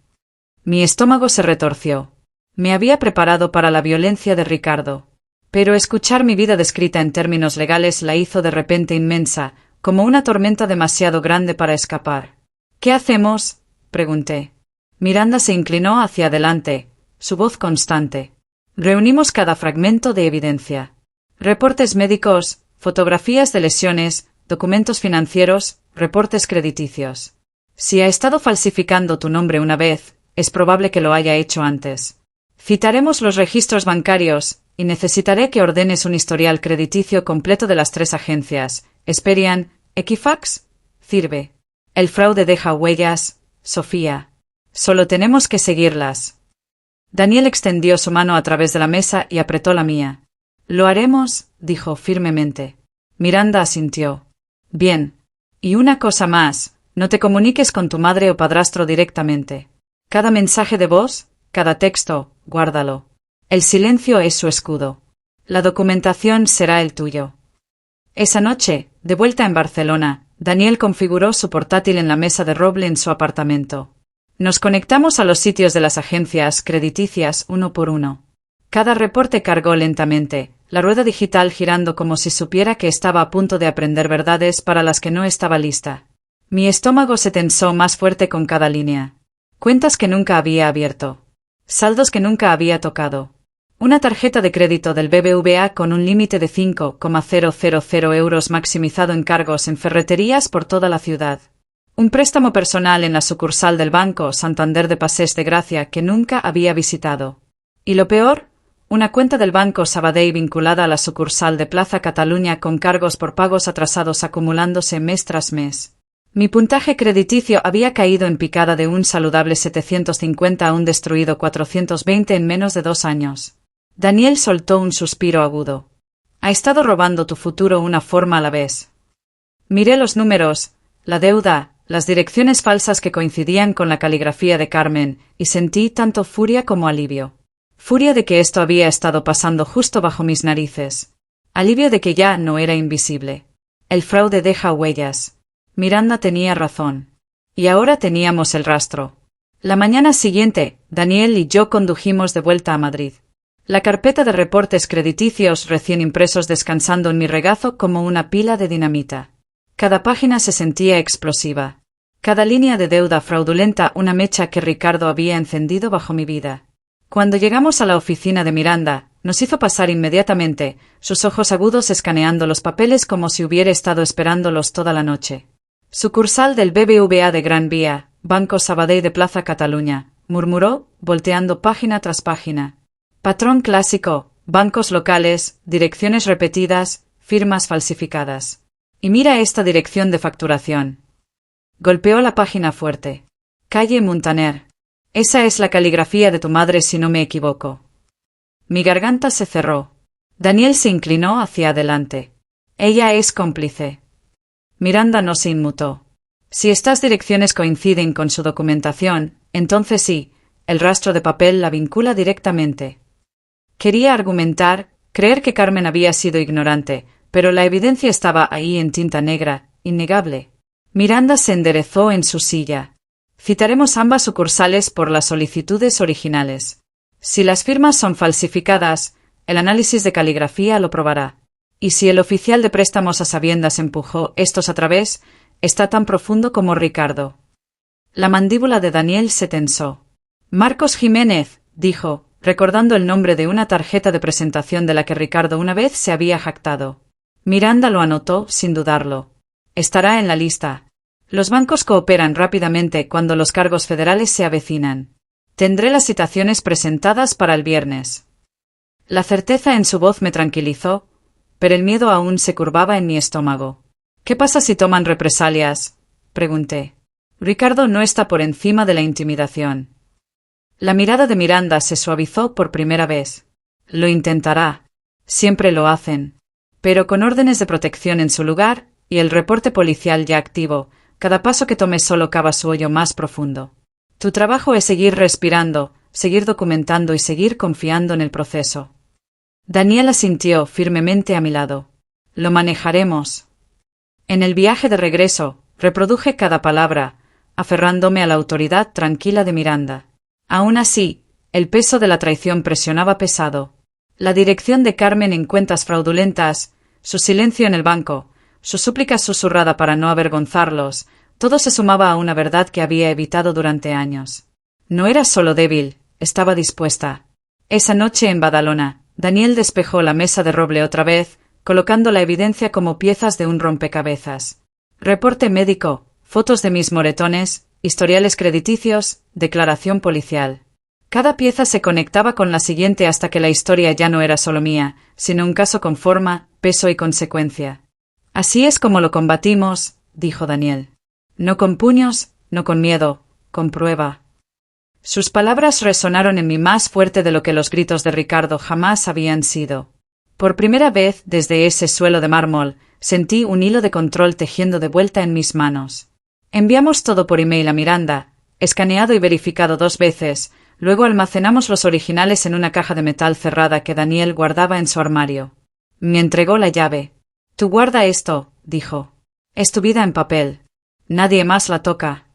Mi estómago se retorció. Me había preparado para la violencia de Ricardo. Pero escuchar mi vida descrita en términos legales la hizo de repente inmensa, como una tormenta demasiado grande para escapar. «¿Qué hacemos?», pregunté. Miranda se inclinó hacia adelante, su voz constante. «Reunimos cada fragmento de evidencia. Reportes médicos, fotografías de lesiones, documentos financieros, reportes crediticios. Si ha estado falsificando tu nombre una vez, es probable que lo haya hecho antes. Citaremos los registros bancarios, y necesitaré que ordenes un historial crediticio completo de las 3 agencias, Experian, Equifax, Cirbe. El fraude deja huellas, Sofía. Solo tenemos que seguirlas». Daniel extendió su mano a través de la mesa y apretó la mía. «Lo haremos», dijo firmemente. Miranda asintió. «Bien. Y una cosa más, no te comuniques con tu madre o padrastro directamente. Cada mensaje de voz, cada texto, guárdalo. El silencio es su escudo. La documentación será el tuyo». Esa noche, de vuelta en Barcelona, Daniel configuró su portátil en la mesa de roble en su apartamento. Nos conectamos a los sitios de las agencias crediticias uno por uno. Cada reporte cargó lentamente, la rueda digital girando como si supiera que estaba a punto de aprender verdades para las que no estaba lista. Mi estómago se tensó más fuerte con cada línea. Cuentas que nunca había abierto. Saldos que nunca había tocado. Una tarjeta de crédito del BBVA con un límite de 5,000 euros maximizado en cargos en ferreterías por toda la ciudad. Un préstamo personal en la sucursal del Banco Santander de Passeig de Gracia que nunca había visitado. Y lo peor, una cuenta del Banco Sabadell vinculada a la sucursal de Plaza Cataluña con cargos por pagos atrasados acumulándose mes tras mes. Mi puntaje crediticio había caído en picada de un saludable 750 a un destruido 420 en menos de 2 años. Daniel soltó un suspiro agudo. «Ha estado robando tu futuro una forma a la vez». Miré los números, la deuda, las direcciones falsas que coincidían con la caligrafía de Carmen, y sentí tanto furia como alivio. Furia de que esto había estado pasando justo bajo mis narices. Alivio de que ya no era invisible. El fraude deja huellas. Miranda tenía razón. Y ahora teníamos el rastro. La mañana siguiente, Daniel y yo condujimos de vuelta a Madrid. La carpeta de reportes crediticios recién impresos descansando en mi regazo como una pila de dinamita. Cada página se sentía explosiva. Cada línea de deuda fraudulenta una mecha que Ricardo había encendido bajo mi vida. Cuando llegamos a la oficina de Miranda, nos hizo pasar inmediatamente, sus ojos agudos escaneando los papeles como si hubiera estado esperándolos toda la noche. Sucursal del BBVA de Gran Vía, Banco Sabadell de Plaza Cataluña, murmuró, volteando página tras página. Patrón clásico, bancos locales, direcciones repetidas, firmas falsificadas. Y mira esta dirección de facturación. Golpeó la página fuerte. Calle Muntaner. Esa es la caligrafía de tu madre si no me equivoco. Mi garganta se cerró. Daniel se inclinó hacia adelante. Ella es cómplice. Miranda no se inmutó. Si estas direcciones coinciden con su documentación, entonces sí, el rastro de papel la vincula directamente. Quería argumentar, creer que Carmen había sido ignorante, pero la evidencia estaba ahí en tinta negra, innegable. Miranda se enderezó en su silla. Citaremos ambas sucursales por las solicitudes originales. Si las firmas son falsificadas, el análisis de caligrafía lo probará. Y si el oficial de préstamos a sabiendas empujó estos a través, está tan profundo como Ricardo. La mandíbula de Daniel se tensó. Marcos Jiménez, dijo, recordando el nombre de una tarjeta de presentación de la que Ricardo una vez se había jactado. Miranda lo anotó sin dudarlo. Estará en la lista. Los bancos cooperan rápidamente cuando los cargos federales se avecinan. Tendré las citaciones presentadas para el viernes. La certeza en su voz me tranquilizó, pero el miedo aún se curvaba en mi estómago. ¿Qué pasa si toman represalias?, pregunté. Ricardo no está por encima de la intimidación. La mirada de Miranda se suavizó por primera vez. Lo intentará. Siempre lo hacen. Pero con órdenes de protección en su lugar y el reporte policial ya activo, cada paso que tome solo cava su hoyo más profundo. Tu trabajo es seguir respirando, seguir documentando y seguir confiando en el proceso. Daniel asintió firmemente a mi lado. Lo manejaremos. En el viaje de regreso, reproduje cada palabra, aferrándome a la autoridad tranquila de Miranda. Aún así, el peso de la traición presionaba pesado. La dirección de Carmen en cuentas fraudulentas, su silencio en el banco, su súplica susurrada para no avergonzarlos, todo se sumaba a una verdad que había evitado durante años. No era solo débil, estaba dispuesta. Esa noche en Badalona, Daniel despejó la mesa de roble otra vez, colocando la evidencia como piezas de un rompecabezas. Reporte médico, fotos de mis moretones, historiales crediticios, declaración policial. Cada pieza se conectaba con la siguiente hasta que la historia ya no era solo mía, sino un caso con forma, peso y consecuencia. Así es como lo combatimos, dijo Daniel. No con puños, no con miedo, con prueba. Sus palabras resonaron en mí más fuerte de lo que los gritos de Ricardo jamás habían sido. Por primera vez, desde ese suelo de mármol, sentí un hilo de control tejiendo de vuelta en mis manos. Enviamos todo por email a Miranda, escaneado y verificado 2 veces, luego almacenamos los originales en una caja de metal cerrada que Daniel guardaba en su armario. Me entregó la llave. Tú guarda esto, dijo. Es tu vida en papel. Nadie más la toca.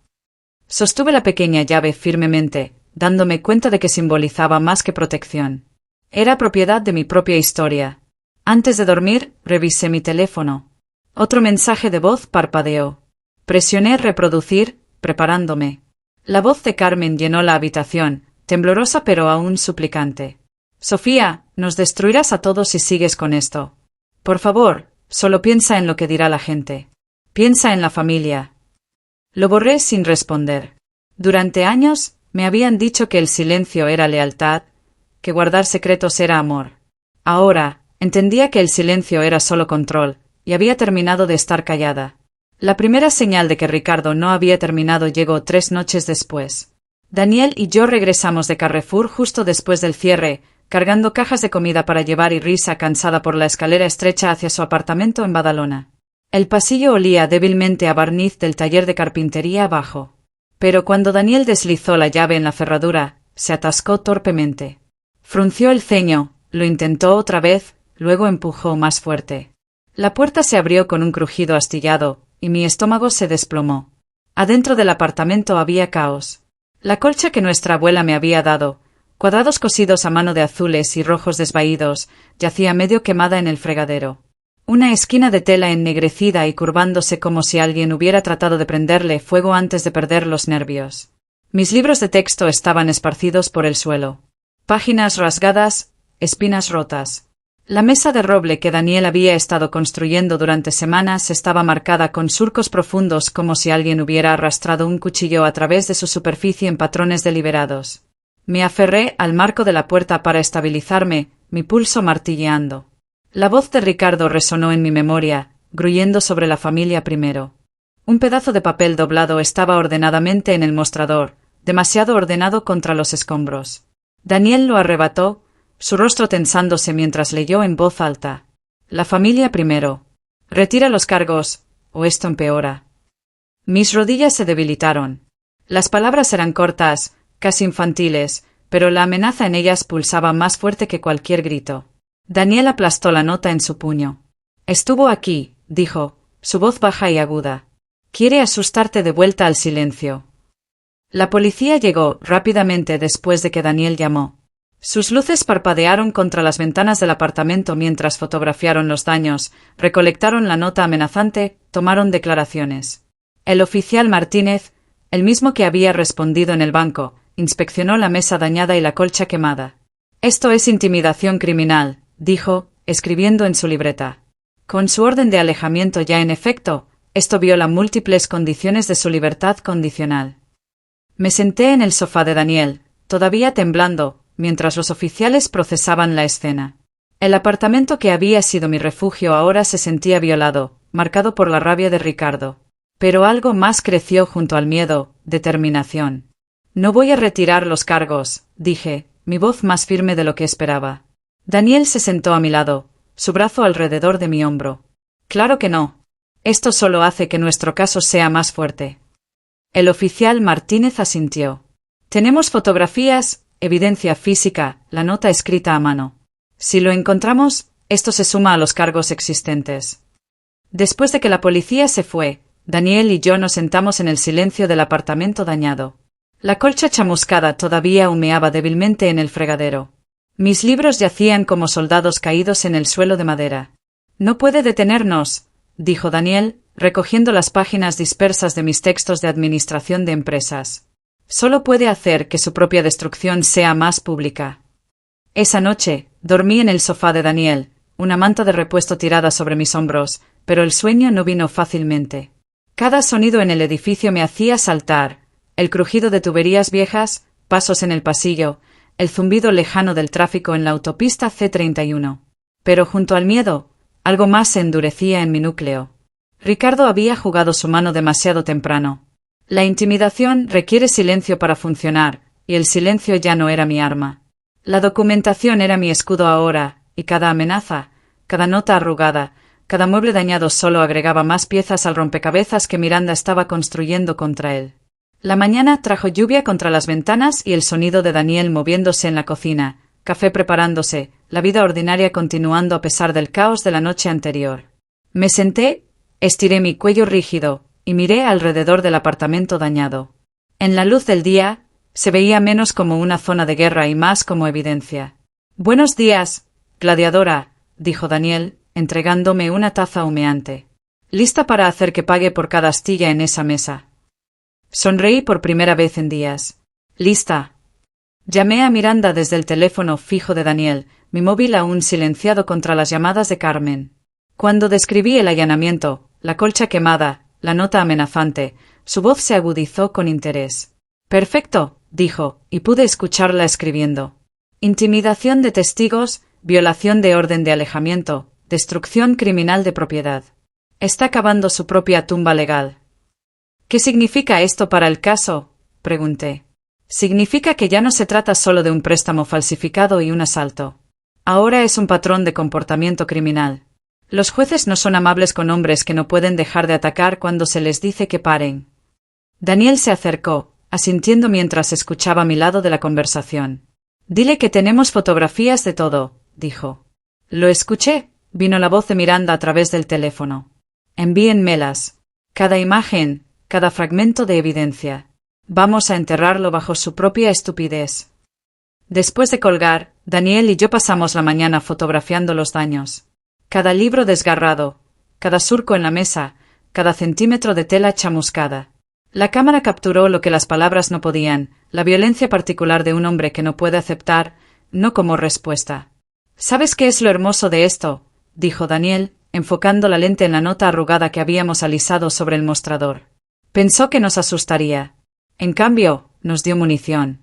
Sostuve la pequeña llave firmemente, dándome cuenta de que simbolizaba más que protección. Era propiedad de mi propia historia. Antes de dormir, revisé mi teléfono. Otro mensaje de voz parpadeó. Presioné reproducir, preparándome. La voz de Carmen llenó la habitación, temblorosa pero aún suplicante. Sofía, nos destruirás a todos si sigues con esto. Por favor, solo piensa en lo que dirá la gente. Piensa en la familia. Lo borré sin responder. Durante años, me habían dicho que el silencio era lealtad, que guardar secretos era amor. Ahora, entendía que el silencio era solo control, y había terminado de estar callada. La primera señal de que Ricardo no había terminado llegó 3 noches después. Daniel y yo regresamos de Carrefour justo después del cierre, cargando cajas de comida para llevar y risa cansada por la escalera estrecha hacia su apartamento en Badalona. El pasillo olía débilmente a barniz del taller de carpintería abajo. Pero cuando Daniel deslizó la llave en la cerradura, se atascó torpemente. Frunció el ceño, lo intentó otra vez, luego empujó más fuerte. La puerta se abrió con un crujido astillado, y mi estómago se desplomó. Adentro del apartamento había caos. La colcha que nuestra abuela me había dado, cuadrados cosidos a mano de azules y rojos desvaídos, yacía medio quemada en el fregadero. Una esquina de tela ennegrecida y curvándose como si alguien hubiera tratado de prenderle fuego antes de perder los nervios. Mis libros de texto estaban esparcidos por el suelo. Páginas rasgadas, espinas rotas. La mesa de roble que Daniel había estado construyendo durante semanas estaba marcada con surcos profundos como si alguien hubiera arrastrado un cuchillo a través de su superficie en patrones deliberados. Me aferré al marco de la puerta para estabilizarme, mi pulso martilleando. La voz de Ricardo resonó en mi memoria, gruyendo sobre la familia primero. Un pedazo de papel doblado estaba ordenadamente en el mostrador, demasiado ordenado contra los escombros. Daniel lo arrebató, su rostro tensándose mientras leyó en voz alta. La familia primero. Retira los cargos, o esto empeora. Mis rodillas se debilitaron. Las palabras eran cortas, casi infantiles, pero la amenaza en ellas pulsaba más fuerte que cualquier grito. Daniel aplastó la nota en su puño. Estuvo aquí, dijo, su voz baja y aguda. Quiere asustarte de vuelta al silencio. La policía llegó rápidamente después de que Daniel llamó. Sus luces parpadearon contra las ventanas del apartamento mientras fotografiaron los daños, recolectaron la nota amenazante, tomaron declaraciones. El oficial Martínez, el mismo que había respondido en el banco, inspeccionó la mesa dañada y la colcha quemada. Esto es intimidación criminal, dijo, escribiendo en su libreta. Con su orden de alejamiento ya en efecto, esto viola múltiples condiciones de su libertad condicional. Me senté en el sofá de Daniel, todavía temblando, mientras los oficiales procesaban la escena. El apartamento que había sido mi refugio ahora se sentía violado, marcado por la rabia de Ricardo. Pero algo más creció junto al miedo, determinación. No voy a retirar los cargos, dije, mi voz más firme de lo que esperaba. Daniel se sentó a mi lado, su brazo alrededor de mi hombro. Claro que no. Esto solo hace que nuestro caso sea más fuerte. El oficial Martínez asintió. Tenemos fotografías, evidencia física, la nota escrita a mano. Si lo encontramos, esto se suma a los cargos existentes. Después de que la policía se fue, Daniel y yo nos sentamos en el silencio del apartamento dañado. La colcha chamuscada todavía humeaba débilmente en el fregadero. Mis libros yacían como soldados caídos en el suelo de madera. No puede detenernos, dijo Daniel, recogiendo las páginas dispersas de mis textos de administración de empresas. Solo puede hacer que su propia destrucción sea más pública. Esa noche, dormí en el sofá de Daniel, una manta de repuesto tirada sobre mis hombros, pero el sueño no vino fácilmente. Cada sonido en el edificio me hacía saltar, el crujido de tuberías viejas, pasos en el pasillo, el zumbido lejano del tráfico en la autopista C-31. Pero junto al miedo, algo más se endurecía en mi núcleo. Ricardo había jugado su mano demasiado temprano. La intimidación requiere silencio para funcionar, y el silencio ya no era mi arma. La documentación era mi escudo ahora, y cada amenaza, cada nota arrugada, cada mueble dañado solo agregaba más piezas al rompecabezas que Miranda estaba construyendo contra él. La mañana trajo lluvia contra las ventanas y el sonido de Daniel moviéndose en la cocina, café preparándose, la vida ordinaria continuando a pesar del caos de la noche anterior. Me senté, estiré mi cuello rígido, y miré alrededor del apartamento dañado. En la luz del día, se veía menos como una zona de guerra y más como evidencia. «Buenos días, gladiadora», dijo Daniel, entregándome una taza humeante. «Lista para hacer que pague por cada astilla en esa mesa». Sonreí por primera vez en días. «Lista». Llamé a Miranda desde el teléfono fijo de Daniel, mi móvil aún silenciado contra las llamadas de Carmen. Cuando describí el allanamiento, la colcha quemada, la nota amenazante, su voz se agudizó con interés. «Perfecto», dijo, y pude escucharla escribiendo. «Intimidación de testigos, violación de orden de alejamiento, destrucción criminal de propiedad. Está cavando su propia tumba legal». «¿Qué significa esto para el caso?», pregunté. «Significa que ya no se trata solo de un préstamo falsificado y un asalto. Ahora es un patrón de comportamiento criminal. Los jueces no son amables con hombres que no pueden dejar de atacar cuando se les dice que paren». Daniel se acercó, asintiendo mientras escuchaba a mi lado de la conversación. «Dile que tenemos fotografías de todo», dijo. «Lo escuché», vino la voz de Miranda a través del teléfono. «Envíenmelas. Cada imagen, cada fragmento de evidencia. Vamos a enterrarlo bajo su propia estupidez». Después de colgar, Daniel y yo pasamos la mañana fotografiando los daños. Cada libro desgarrado, cada surco en la mesa, cada centímetro de tela chamuscada. La cámara capturó lo que las palabras no podían, la violencia particular de un hombre que no puede aceptar, no como respuesta. ¿Sabes qué es lo hermoso de esto?, dijo Daniel, enfocando la lente en la nota arrugada que habíamos alisado sobre el mostrador. Pensó que nos asustaría. En cambio, nos dio munición.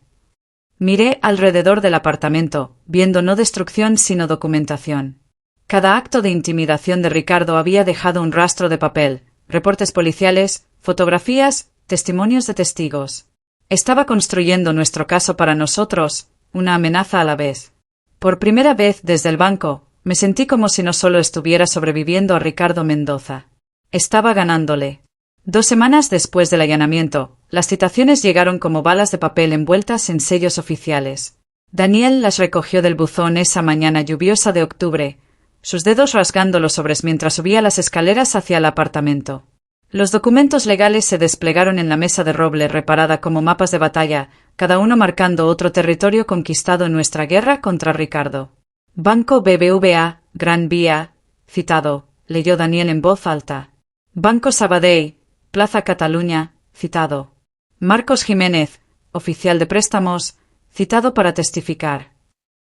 Miré alrededor del apartamento, viendo no destrucción sino documentación. Cada acto de intimidación de Ricardo había dejado un rastro de papel, reportes policiales, fotografías, testimonios de testigos. Estaba construyendo nuestro caso para nosotros, una amenaza a la vez. Por primera vez desde el banco, me sentí como si no solo estuviera sobreviviendo a Ricardo Mendoza. Estaba ganándole. 2 semanas después del allanamiento, las citaciones llegaron como balas de papel envueltas en sellos oficiales. Daniel las recogió del buzón esa mañana lluviosa de octubre, sus dedos rasgando los sobres mientras subía las escaleras hacia el apartamento. Los documentos legales se desplegaron en la mesa de roble reparada como mapas de batalla, cada uno marcando otro territorio conquistado en nuestra guerra contra Ricardo. Banco BBVA, Gran Vía, citado, leyó Daniel en voz alta. Banco Sabadell, Plaza Cataluña, citado. Marcos Jiménez, oficial de préstamos, citado para testificar.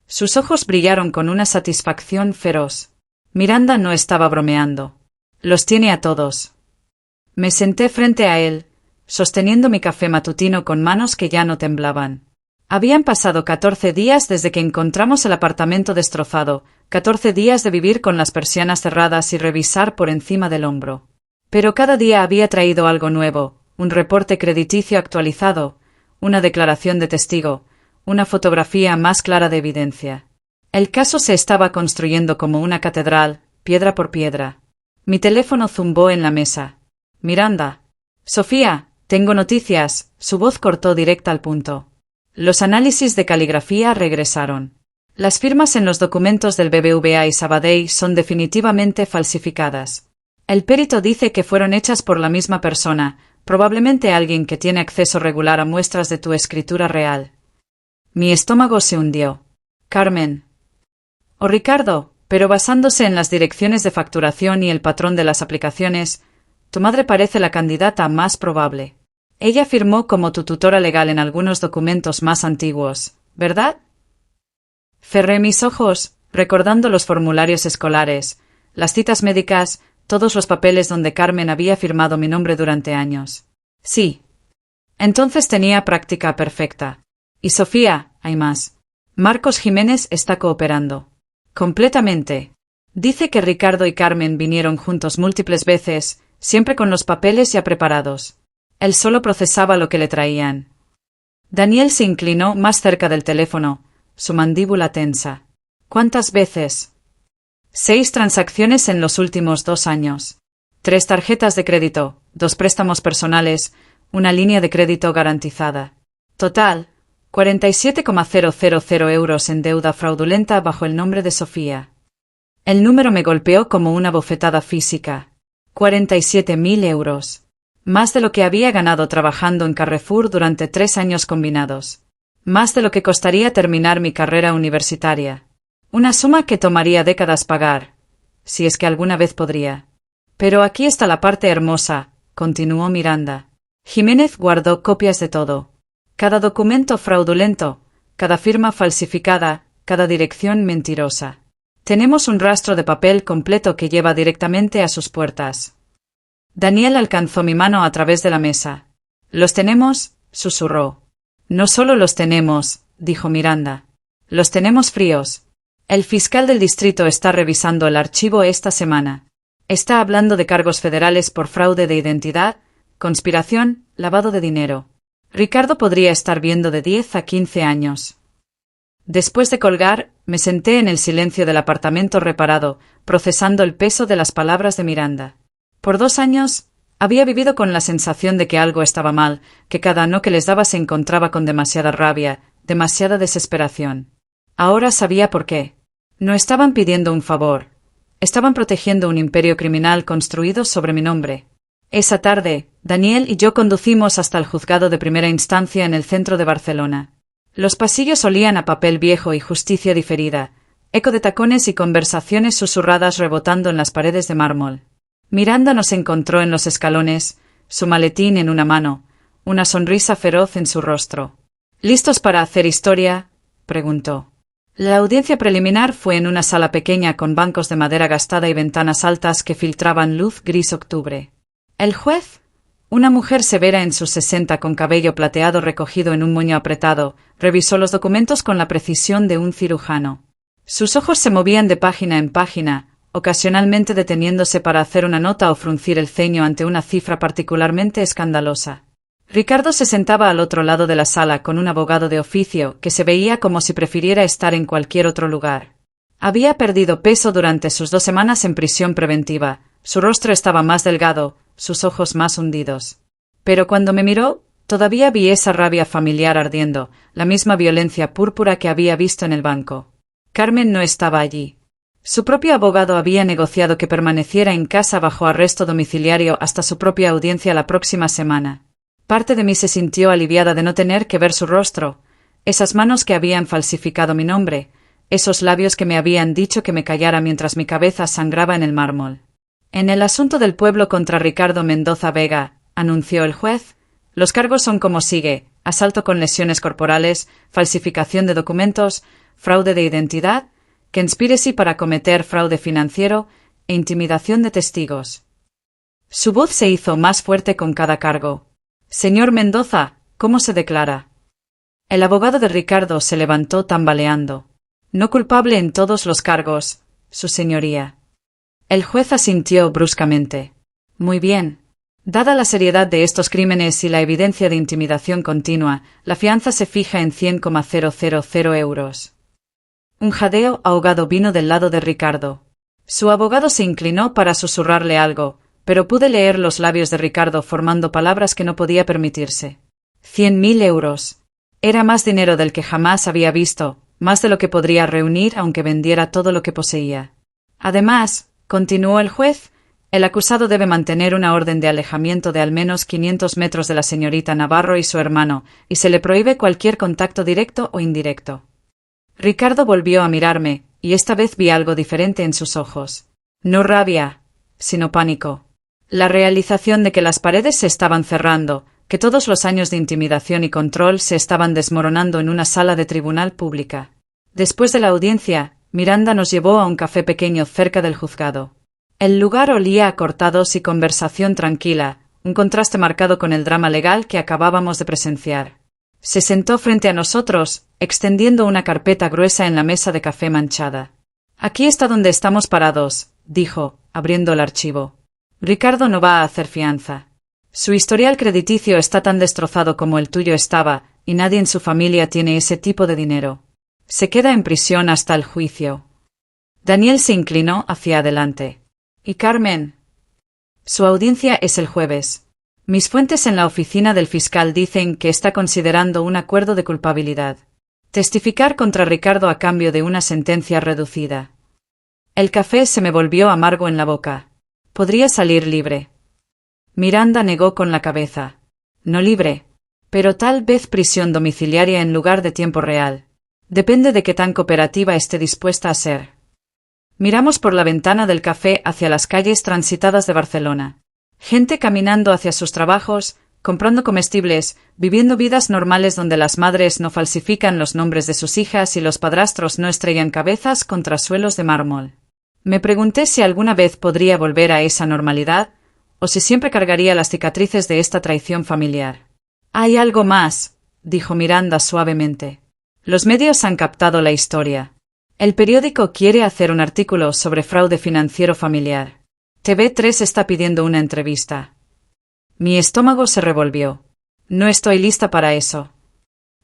Sus ojos brillaron con una satisfacción feroz. Miranda no estaba bromeando. Los tiene a todos. Me senté frente a él, sosteniendo mi café matutino con manos que ya no temblaban. Habían pasado 14 días desde que encontramos el apartamento destrozado, 14 días de vivir con las persianas cerradas y revisar por encima del hombro. Pero cada día había traído algo nuevo, un reporte crediticio actualizado, una declaración de testigo, una fotografía más clara de evidencia. El caso se estaba construyendo como una catedral, piedra por piedra. Mi teléfono zumbó en la mesa. Miranda. Sofía, tengo noticias. Su voz cortó directa al punto. Los análisis de caligrafía regresaron. Las firmas en los documentos del BBVA y Sabadell son definitivamente falsificadas. El perito dice que fueron hechas por la misma persona, probablemente alguien que tiene acceso regular a muestras de tu escritura real. Mi estómago se hundió. Carmen. O Ricardo, pero basándose en las direcciones de facturación y el patrón de las aplicaciones, tu madre parece la candidata más probable. Ella firmó como tu tutora legal en algunos documentos más antiguos, ¿verdad? Cerré mis ojos, recordando los formularios escolares, las citas médicas, todos los papeles donde Carmen había firmado mi nombre durante años. Sí. Entonces tenía práctica perfecta. Y Sofía, hay más. Marcos Jiménez está cooperando. Completamente. Dice que Ricardo y Carmen vinieron juntos múltiples veces, siempre con los papeles ya preparados. Él solo procesaba lo que le traían. Daniel se inclinó más cerca del teléfono, su mandíbula tensa. ¿Cuántas veces? 6 transacciones en los últimos 2 años. 3 tarjetas de crédito, 2 préstamos personales, una línea de crédito garantizada. Total, 47,000 euros en deuda fraudulenta bajo el nombre de Sofía. El número me golpeó como una bofetada física. 47.000 euros. Más de lo que había ganado trabajando en Carrefour durante 3 años combinados. Más de lo que costaría terminar mi carrera universitaria. Una suma que tomaría décadas pagar, si es que alguna vez podría. Pero aquí está la parte hermosa, continuó Miranda. Jiménez guardó copias de todo. Cada documento fraudulento, cada firma falsificada, cada dirección mentirosa. Tenemos un rastro de papel completo que lleva directamente a sus puertas. Daniel alcanzó mi mano a través de la mesa. «¿Los tenemos?», susurró. «No solo los tenemos», dijo Miranda. «Los tenemos fríos. El fiscal del distrito está revisando el archivo esta semana. Está hablando de cargos federales por fraude de identidad, conspiración, lavado de dinero. Ricardo podría estar viendo de 10 a 15 años». Después de colgar, me senté en el silencio del apartamento reparado, procesando el peso de las palabras de Miranda. Por 2 años, había vivido con la sensación de que algo estaba mal, que cada no que les daba se encontraba con demasiada rabia, demasiada desesperación. Ahora sabía por qué. No estaban pidiendo un favor. Estaban protegiendo un imperio criminal construido sobre mi nombre. Esa tarde, Daniel y yo conducimos hasta el juzgado de primera instancia en el centro de Barcelona. Los pasillos olían a papel viejo y justicia diferida, eco de tacones y conversaciones susurradas rebotando en las paredes de mármol. Miranda nos encontró en los escalones, su maletín en una mano, una sonrisa feroz en su rostro. «¿Listos para hacer historia?», preguntó. La audiencia preliminar fue en una sala pequeña con bancos de madera gastada y ventanas altas que filtraban luz gris octubre. El juez, una mujer severa en sus 60 con cabello plateado recogido en un moño apretado, revisó los documentos con la precisión de un cirujano. Sus ojos se movían de página en página, ocasionalmente deteniéndose para hacer una nota o fruncir el ceño ante una cifra particularmente escandalosa. Ricardo se sentaba al otro lado de la sala con un abogado de oficio que se veía como si prefiriera estar en cualquier otro lugar. Había perdido peso durante sus 2 semanas en prisión preventiva, su rostro estaba más delgado, sus ojos más hundidos. Pero cuando me miró, todavía vi esa rabia familiar ardiendo, la misma violencia púrpura que había visto en el banco. Carmen no estaba allí. Su propio abogado había negociado que permaneciera en casa bajo arresto domiciliario hasta su propia audiencia la próxima semana. Parte de mí se sintió aliviada de no tener que ver su rostro, esas manos que habían falsificado mi nombre, esos labios que me habían dicho que me callara mientras mi cabeza sangraba en el mármol. En el asunto del pueblo contra Ricardo Mendoza Vega, anunció el juez, los cargos son como sigue: asalto con lesiones corporales, falsificación de documentos, fraude de identidad, conspiracy para cometer fraude financiero e intimidación de testigos. Su voz se hizo más fuerte con cada cargo. Señor Mendoza, ¿cómo se declara? El abogado de Ricardo se levantó tambaleando. No culpable en todos los cargos, su señoría. El juez asintió bruscamente. Muy bien. Dada la seriedad de estos crímenes y la evidencia de intimidación continua, la fianza se fija en 100,000 euros. Un jadeo ahogado vino del lado de Ricardo. Su abogado se inclinó para susurrarle algo, pero pude leer los labios de Ricardo formando palabras que no podía permitirse. 100.000 euros. Era más dinero del que jamás había visto, más de lo que podría reunir aunque vendiera todo lo que poseía. Además, continuó el juez, el acusado debe mantener una orden de alejamiento de al menos 500 metros de la señorita Navarro y su hermano, y se le prohíbe cualquier contacto directo o indirecto. Ricardo volvió a mirarme, y esta vez vi algo diferente en sus ojos. No rabia, sino pánico. La realización de que las paredes se estaban cerrando, que todos los años de intimidación y control se estaban desmoronando en una sala de tribunal pública. Después de la audiencia, Miranda nos llevó a un café pequeño cerca del juzgado. El lugar olía a cortados y conversación tranquila, un contraste marcado con el drama legal que acabábamos de presenciar. Se sentó frente a nosotros, extendiendo una carpeta gruesa en la mesa de café manchada. Aquí está donde estamos parados, dijo, abriendo el archivo. Ricardo no va a hacer fianza. Su historial crediticio está tan destrozado como el tuyo estaba, y nadie en su familia tiene ese tipo de dinero. Se queda en prisión hasta el juicio. Daniel se inclinó hacia adelante. ¿Y Carmen? Su audiencia es el jueves. Mis fuentes en la oficina del fiscal dicen que está considerando un acuerdo de culpabilidad. Testificar contra Ricardo a cambio de una sentencia reducida. El café se me volvió amargo en la boca. Podría salir libre. Miranda negó con la cabeza. No libre, pero tal vez prisión domiciliaria en lugar de tiempo real. Depende de qué tan cooperativa esté dispuesta a ser. Miramos por la ventana del café hacia las calles transitadas de Barcelona. Gente caminando hacia sus trabajos, comprando comestibles, viviendo vidas normales donde las madres no falsifican los nombres de sus hijas y los padrastros no estrellan cabezas contra suelos de mármol. Me pregunté si alguna vez podría volver a esa normalidad, o si siempre cargaría las cicatrices de esta traición familiar. Hay algo más, dijo Miranda suavemente. Los medios han captado la historia. El periódico quiere hacer un artículo sobre fraude financiero familiar. TV3 está pidiendo una entrevista. Mi estómago se revolvió. No estoy lista para eso.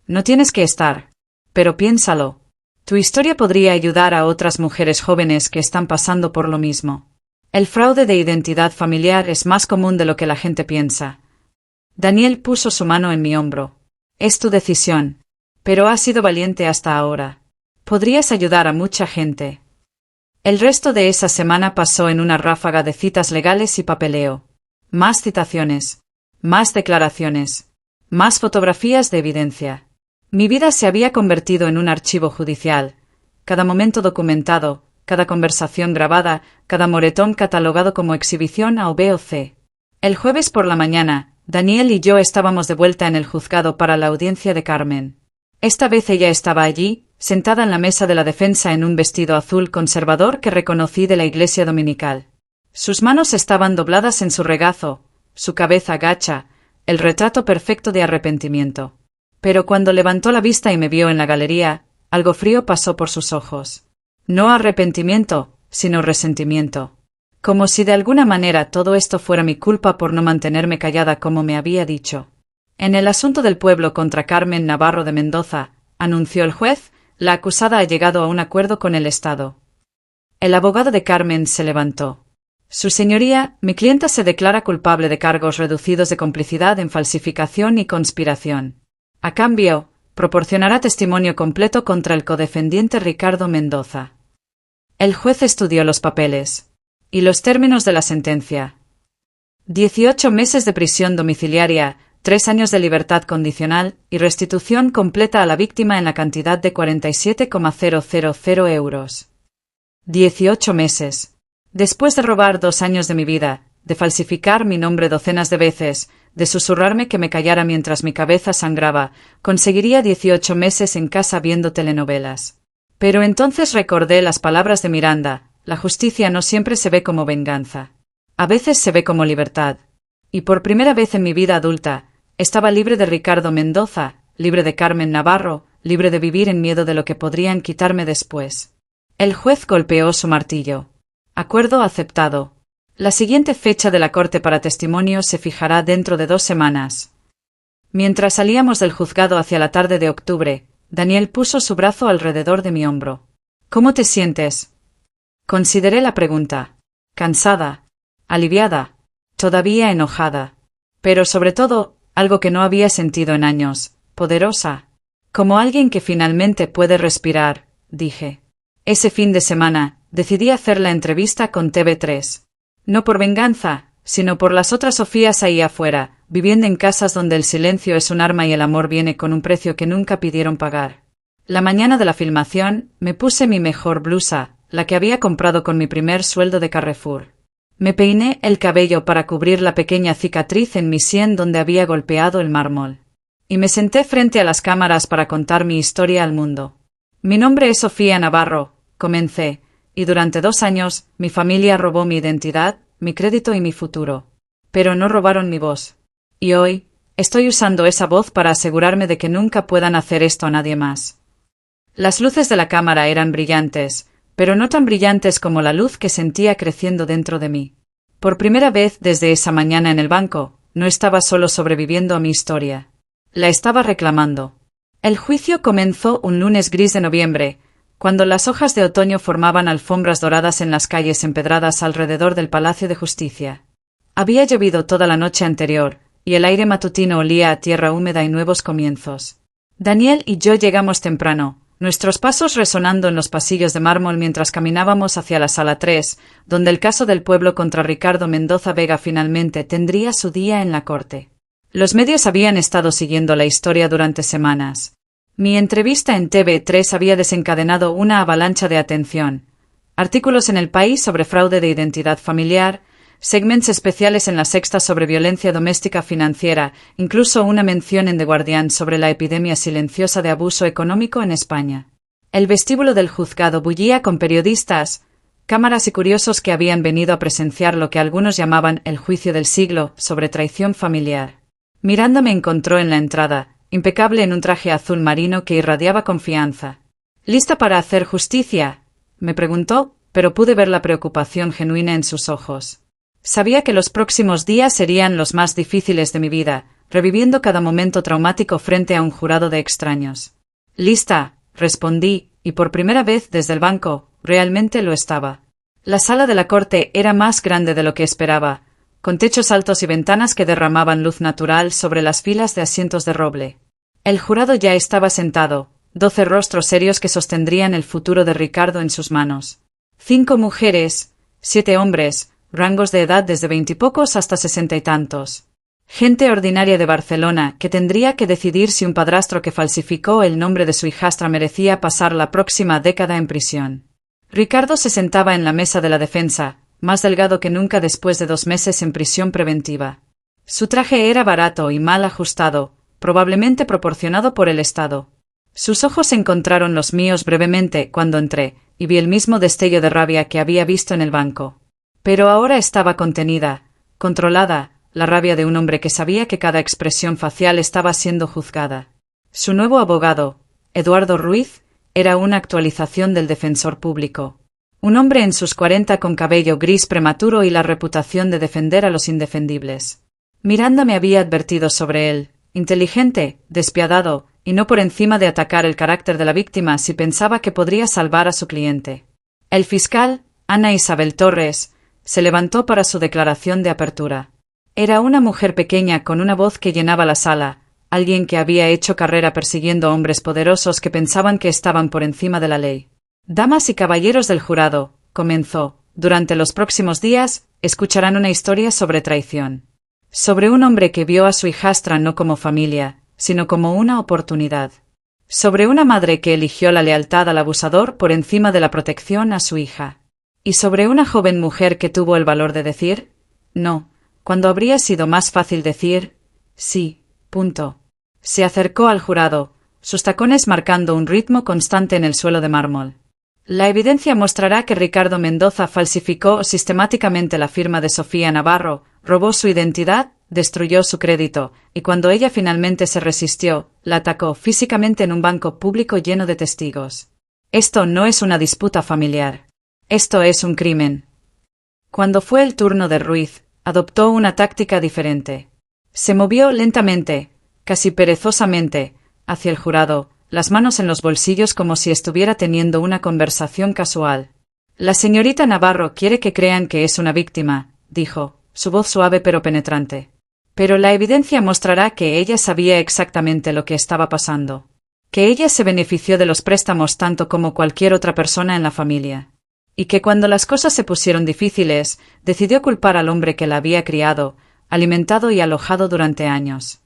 No tienes que estar. Pero piénsalo. Tu historia podría ayudar a otras mujeres jóvenes que están pasando por lo mismo. El fraude de identidad familiar es más común de lo que la gente piensa. Daniel puso su mano en mi hombro. Es tu decisión, pero has sido valiente hasta ahora. Podrías ayudar a mucha gente. El resto de esa semana pasó en una ráfaga de citas legales y papeleo. Más citaciones, más declaraciones, más fotografías de evidencia. Mi vida se había convertido en un archivo judicial, cada momento documentado, cada conversación grabada, cada moretón catalogado como exhibición A o B o C. El jueves por la mañana, Daniel y yo estábamos de vuelta en el juzgado para la audiencia de Carmen. Esta vez ella estaba allí, sentada en la mesa de la defensa en un vestido azul conservador que reconocí de la iglesia dominical. Sus manos estaban dobladas en su regazo, su cabeza gacha, el retrato perfecto de arrepentimiento. Pero cuando levantó la vista y me vio en la galería, algo frío pasó por sus ojos. No arrepentimiento, sino resentimiento. Como si de alguna manera todo esto fuera mi culpa por no mantenerme callada como me había dicho. En el asunto del pueblo contra Carmen Navarro de Mendoza, anunció el juez, la acusada ha llegado a un acuerdo con el Estado. El abogado de Carmen se levantó. Su señoría, mi clienta se declara culpable de cargos reducidos de complicidad en falsificación y conspiración. A cambio, proporcionará testimonio completo contra el codefendiente Ricardo Mendoza. El juez estudió los papeles. Y los términos de la sentencia. 18 meses de prisión domiciliaria, 3 años de libertad condicional y restitución completa a la víctima en la cantidad de 47,000 euros. 18 meses. Después de robar 2 años de mi vida, de falsificar mi nombre docenas de veces, de susurrarme que me callara mientras mi cabeza sangraba, conseguiría 18 meses en casa viendo telenovelas. Pero entonces recordé las palabras de Miranda: la justicia no siempre se ve como venganza. A veces se ve como libertad. Y por primera vez en mi vida adulta, estaba libre de Ricardo Mendoza, libre de Carmen Navarro, libre de vivir en miedo de lo que podrían quitarme después. El juez golpeó su martillo. Acuerdo aceptado. La siguiente fecha de la corte para testimonio se fijará dentro de 2 semanas. Mientras salíamos del juzgado hacia la tarde de octubre, Daniel puso su brazo alrededor de mi hombro. ¿Cómo te sientes? Consideré la pregunta. Cansada, aliviada, todavía enojada. Pero sobre todo, algo que no había sentido en años, poderosa. Como alguien que finalmente puede respirar, dije. Ese fin de semana, decidí hacer la entrevista con TV3. No por venganza, sino por las otras Sofías ahí afuera, viviendo en casas donde el silencio es un arma y el amor viene con un precio que nunca pidieron pagar. La mañana de la filmación, me puse mi mejor blusa, la que había comprado con mi primer sueldo de Carrefour. Me peiné el cabello para cubrir la pequeña cicatriz en mi sien donde había golpeado el mármol. Y me senté frente a las cámaras para contar mi historia al mundo. Mi nombre es Sofía Navarro, comencé, y durante 2 años, mi familia robó mi identidad, mi crédito y mi futuro. Pero no robaron mi voz. Y hoy, estoy usando esa voz para asegurarme de que nunca puedan hacer esto a nadie más. Las luces de la cámara eran brillantes, pero no tan brillantes como la luz que sentía creciendo dentro de mí. Por primera vez desde esa mañana en el banco, no estaba solo sobreviviendo a mi historia. La estaba reclamando. El juicio comenzó un lunes gris de noviembre, cuando las hojas de otoño formaban alfombras doradas en las calles empedradas alrededor del Palacio de Justicia. Había llovido toda la noche anterior, y el aire matutino olía a tierra húmeda y nuevos comienzos. Daniel y yo llegamos temprano, nuestros pasos resonando en los pasillos de mármol mientras caminábamos hacia la sala 3, donde el caso del pueblo contra Ricardo Mendoza Vega finalmente tendría su día en la corte. Los medios habían estado siguiendo la historia durante semanas. Mi entrevista en TV3 había desencadenado una avalancha de atención. Artículos en El País sobre fraude de identidad familiar, segmentos especiales en La Sexta sobre violencia doméstica financiera, incluso una mención en The Guardian sobre la epidemia silenciosa de abuso económico en España. El vestíbulo del juzgado bullía con periodistas, cámaras y curiosos que habían venido a presenciar lo que algunos llamaban el juicio del siglo sobre traición familiar. Miranda me encontró en la entrada, impecable en un traje azul marino que irradiaba confianza. ¿Lista para hacer justicia?, me preguntó, pero pude ver la preocupación genuina en sus ojos. Sabía que los próximos días serían los más difíciles de mi vida, reviviendo cada momento traumático frente a un jurado de extraños. «Lista», respondí, y por primera vez desde el banco, realmente lo estaba. La sala de la corte era más grande de lo que esperaba, con techos altos y ventanas que derramaban luz natural sobre las filas de asientos de roble. El jurado ya estaba sentado, 12 rostros serios que sostendrían el futuro de Ricardo en sus manos. 5 mujeres, 7 hombres, rangos de edad desde 20 y pocos hasta 60 y tantos. Gente ordinaria de Barcelona que tendría que decidir si un padrastro que falsificó el nombre de su hijastra merecía pasar la próxima década en prisión. Ricardo se sentaba en la mesa de la defensa, más delgado que nunca después de 2 meses en prisión preventiva. Su traje era barato y mal ajustado, probablemente proporcionado por el Estado. Sus ojos encontraron los míos brevemente cuando entré, y vi el mismo destello de rabia que había visto en el banco. Pero ahora estaba contenida, controlada, la rabia de un hombre que sabía que cada expresión facial estaba siendo juzgada. Su nuevo abogado, Eduardo Ruiz, era una actualización del defensor público. Un hombre en sus 40 con cabello gris prematuro y la reputación de defender a los indefendibles. Miranda me había advertido sobre él, inteligente, despiadado, y no por encima de atacar el carácter de la víctima si pensaba que podría salvar a su cliente. El fiscal, Ana Isabel Torres, se levantó para su declaración de apertura. Era una mujer pequeña con una voz que llenaba la sala, alguien que había hecho carrera persiguiendo hombres poderosos que pensaban que estaban por encima de la ley. Damas y caballeros del jurado, comenzó, durante los próximos días, escucharán una historia sobre traición. Sobre un hombre que vio a su hijastra no como familia, sino como una oportunidad. Sobre una madre que eligió la lealtad al abusador por encima de la protección a su hija. Y sobre una joven mujer que tuvo el valor de decir no, cuando habría sido más fácil decir sí. Punto. Se acercó al jurado, sus tacones marcando un ritmo constante en el suelo de mármol. La evidencia mostrará que Ricardo Mendoza falsificó sistemáticamente la firma de Sofía Navarro, robó su identidad, destruyó su crédito, y cuando ella finalmente se resistió, la atacó físicamente en un banco público lleno de testigos. Esto no es una disputa familiar. Esto es un crimen. Cuando fue el turno de Ruiz, adoptó una táctica diferente. Se movió lentamente, casi perezosamente, hacia el jurado, las manos en los bolsillos como si estuviera teniendo una conversación casual. La señorita Navarro quiere que crean que es una víctima, dijo, su voz suave pero penetrante. Pero la evidencia mostrará que ella sabía exactamente lo que estaba pasando. Que ella se benefició de los préstamos tanto como cualquier otra persona en la familia. Y que cuando las cosas se pusieron difíciles, decidió culpar al hombre que la había criado, alimentado y alojado durante años.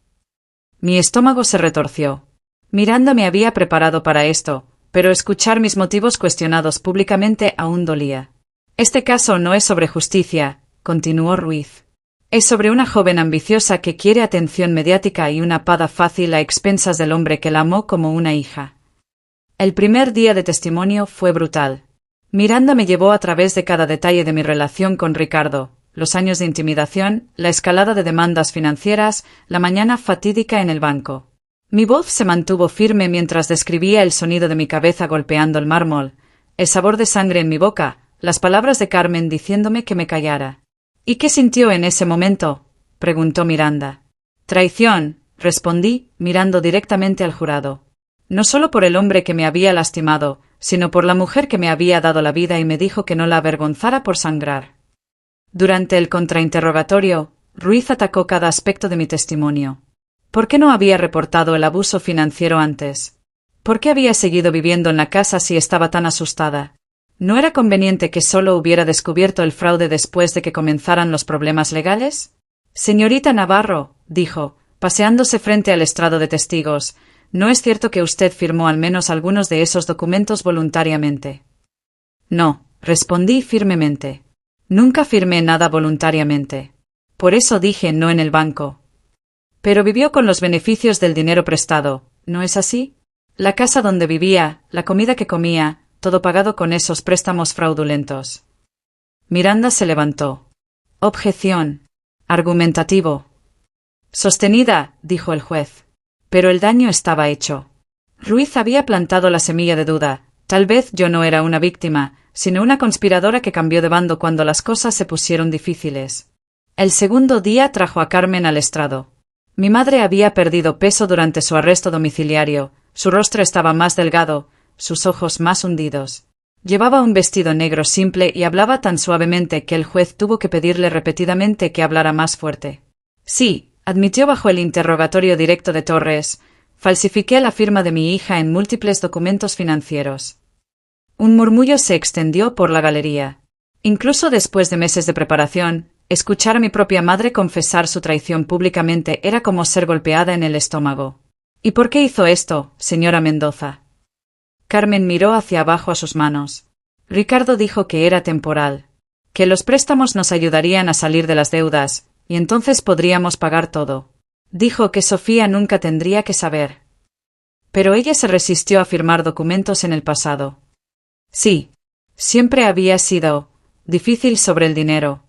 Mi estómago se retorció. Miranda me había preparado para esto, pero escuchar mis motivos cuestionados públicamente aún dolía. Este caso no es sobre justicia, continuó Ruiz. Es sobre una joven ambiciosa que quiere atención mediática y una paga fácil a expensas del hombre que la amó como una hija. El primer día de testimonio fue brutal. Miranda me llevó a través de cada detalle de mi relación con Ricardo, los años de intimidación, la escalada de demandas financieras, la mañana fatídica en el banco. Mi voz se mantuvo firme mientras describía el sonido de mi cabeza golpeando el mármol, el sabor de sangre en mi boca, las palabras de Carmen diciéndome que me callara. ¿Y qué sintió en ese momento?, preguntó Miranda. Traición, respondí, mirando directamente al jurado. No solo por el hombre que me había lastimado, sino por la mujer que me había dado la vida y me dijo que no la avergonzara por sangrar. Durante el contrainterrogatorio, Ruiz atacó cada aspecto de mi testimonio. ¿Por qué no había reportado el abuso financiero antes? ¿Por qué había seguido viviendo en la casa si estaba tan asustada? ¿No era conveniente que solo hubiera descubierto el fraude después de que comenzaran los problemas legales? Señorita Navarro, dijo, paseándose frente al estrado de testigos, ¿no es cierto que usted firmó al menos algunos de esos documentos voluntariamente? No, respondí firmemente. Nunca firmé nada voluntariamente. Por eso dije no en el banco. Pero vivió con los beneficios del dinero prestado, ¿no es así? La casa donde vivía, la comida que comía, todo pagado con esos préstamos fraudulentos. Miranda se levantó. Objeción. Argumentativo. Sostenida, dijo el juez. Pero el daño estaba hecho. Ruiz había plantado la semilla de duda. Tal vez yo no era una víctima, sino una conspiradora que cambió de bando cuando las cosas se pusieron difíciles. El segundo día trajo a Carmen al estrado. Mi madre había perdido peso durante su arresto domiciliario, su rostro estaba más delgado, sus ojos más hundidos. Llevaba un vestido negro simple y hablaba tan suavemente que el juez tuvo que pedirle repetidamente que hablara más fuerte. Sí, admitió bajo el interrogatorio directo de Torres, falsifiqué la firma de mi hija en múltiples documentos financieros. Un murmullo se extendió por la galería. Incluso después de meses de preparación, escuchar a mi propia madre confesar su traición públicamente era como ser golpeada en el estómago. ¿Y por qué hizo esto, señora Mendoza? Carmen miró hacia abajo a sus manos. Ricardo dijo que era temporal, que los préstamos nos ayudarían a salir de las deudas, y entonces podríamos pagar todo. Dijo que Sofía nunca tendría que saber. Pero ella se resistió a firmar documentos en el pasado. Sí. Siempre había sido difícil sobre el dinero.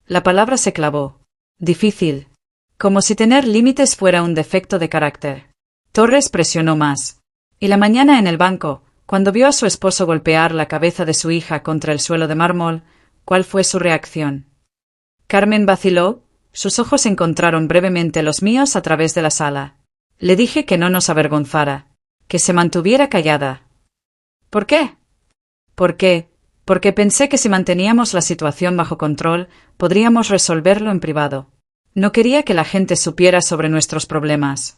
La palabra se clavó. Difícil. Como si tener límites fuera un defecto de carácter. Torres presionó más. Y la mañana en el banco, cuando vio a su esposo golpear la cabeza de su hija contra el suelo de mármol, ¿cuál fue su reacción? Carmen vaciló, sus ojos encontraron brevemente los míos a través de la sala. Le dije que no nos avergonzara, que se mantuviera callada. ¿Por qué? ¿Por qué? Porque pensé que si manteníamos la situación bajo control, podríamos resolverlo en privado. No quería que la gente supiera sobre nuestros problemas.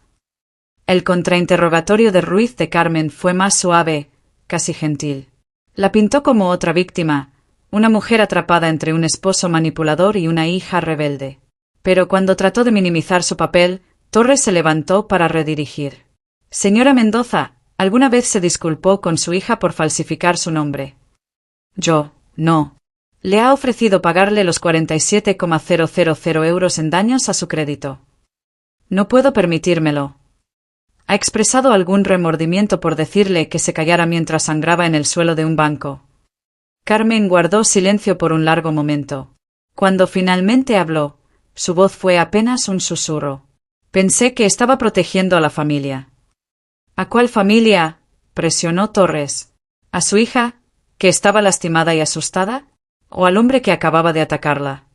El contrainterrogatorio de Ruiz de Carmen fue más suave, casi gentil. La pintó como otra víctima, una mujer atrapada entre un esposo manipulador y una hija rebelde. Pero cuando trató de minimizar su papel, Torres se levantó para redirigir. Señora Mendoza, ¿alguna vez se disculpó con su hija por falsificar su nombre? Yo, no. Le ha ofrecido pagarle los 47,000 euros en daños a su crédito. No puedo permitírmelo. ¿Ha expresado algún remordimiento por decirle que se callara mientras sangraba en el suelo de un banco? Carmen guardó silencio por un largo momento. Cuando finalmente habló, su voz fue apenas un susurro. Pensé que estaba protegiendo a la familia. ¿A cuál familia? Presionó Torres. ¿A su hija, que estaba lastimada y asustada? ¿O al hombre que acababa de atacarla?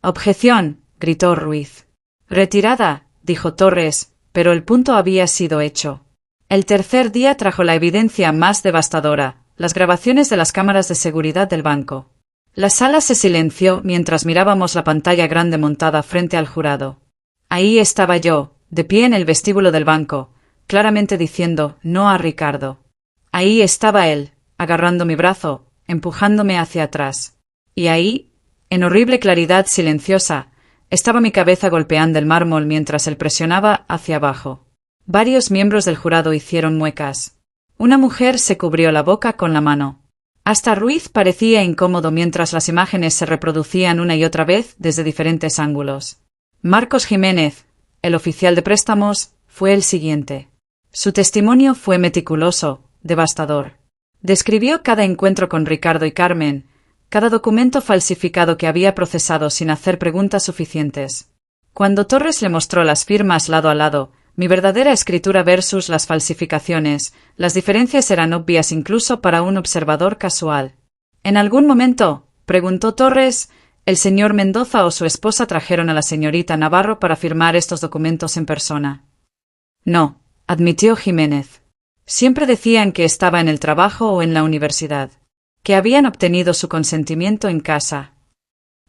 Objeción, gritó Ruiz. Retirada, dijo Torres, pero el punto había sido hecho. El tercer día trajo la evidencia más devastadora, las grabaciones de las cámaras de seguridad del banco. La sala se silenció mientras mirábamos la pantalla grande montada frente al jurado. Ahí estaba yo, de pie en el vestíbulo del banco, claramente diciendo no a Ricardo. Ahí estaba él, agarrando mi brazo, empujándome hacia atrás. Y ahí, en horrible claridad silenciosa, estaba mi cabeza golpeando el mármol mientras él presionaba hacia abajo. Varios miembros del jurado hicieron muecas. Una mujer se cubrió la boca con la mano. Hasta Ruiz parecía incómodo mientras las imágenes se reproducían una y otra vez desde diferentes ángulos. Marcos Jiménez, el oficial de préstamos, fue el siguiente. Su testimonio fue meticuloso, devastador. Describió cada encuentro con Ricardo y Carmen, cada documento falsificado que había procesado sin hacer preguntas suficientes. Cuando Torres le mostró las firmas lado a lado, mi verdadera escritura versus las falsificaciones, las diferencias eran obvias incluso para un observador casual. ¿En algún momento, preguntó Torres, el señor Mendoza o su esposa trajeron a la señorita Navarro para firmar estos documentos en persona? No, admitió Jiménez. Siempre decían que estaba en el trabajo o en la universidad, que habían obtenido su consentimiento en casa.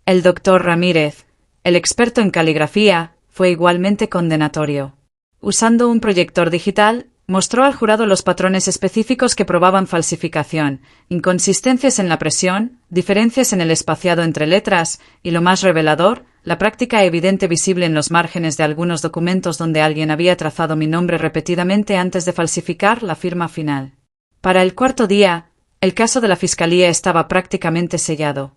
El doctor Ramírez, el experto en caligrafía, fue igualmente condenatorio. Usando un proyector digital, mostró al jurado los patrones específicos que probaban falsificación, inconsistencias en la presión, diferencias en el espaciado entre letras y, lo más revelador, la práctica evidente visible en los márgenes de algunos documentos donde alguien había trazado mi nombre repetidamente antes de falsificar la firma final. Para el cuarto día, el caso de la Fiscalía estaba prácticamente sellado.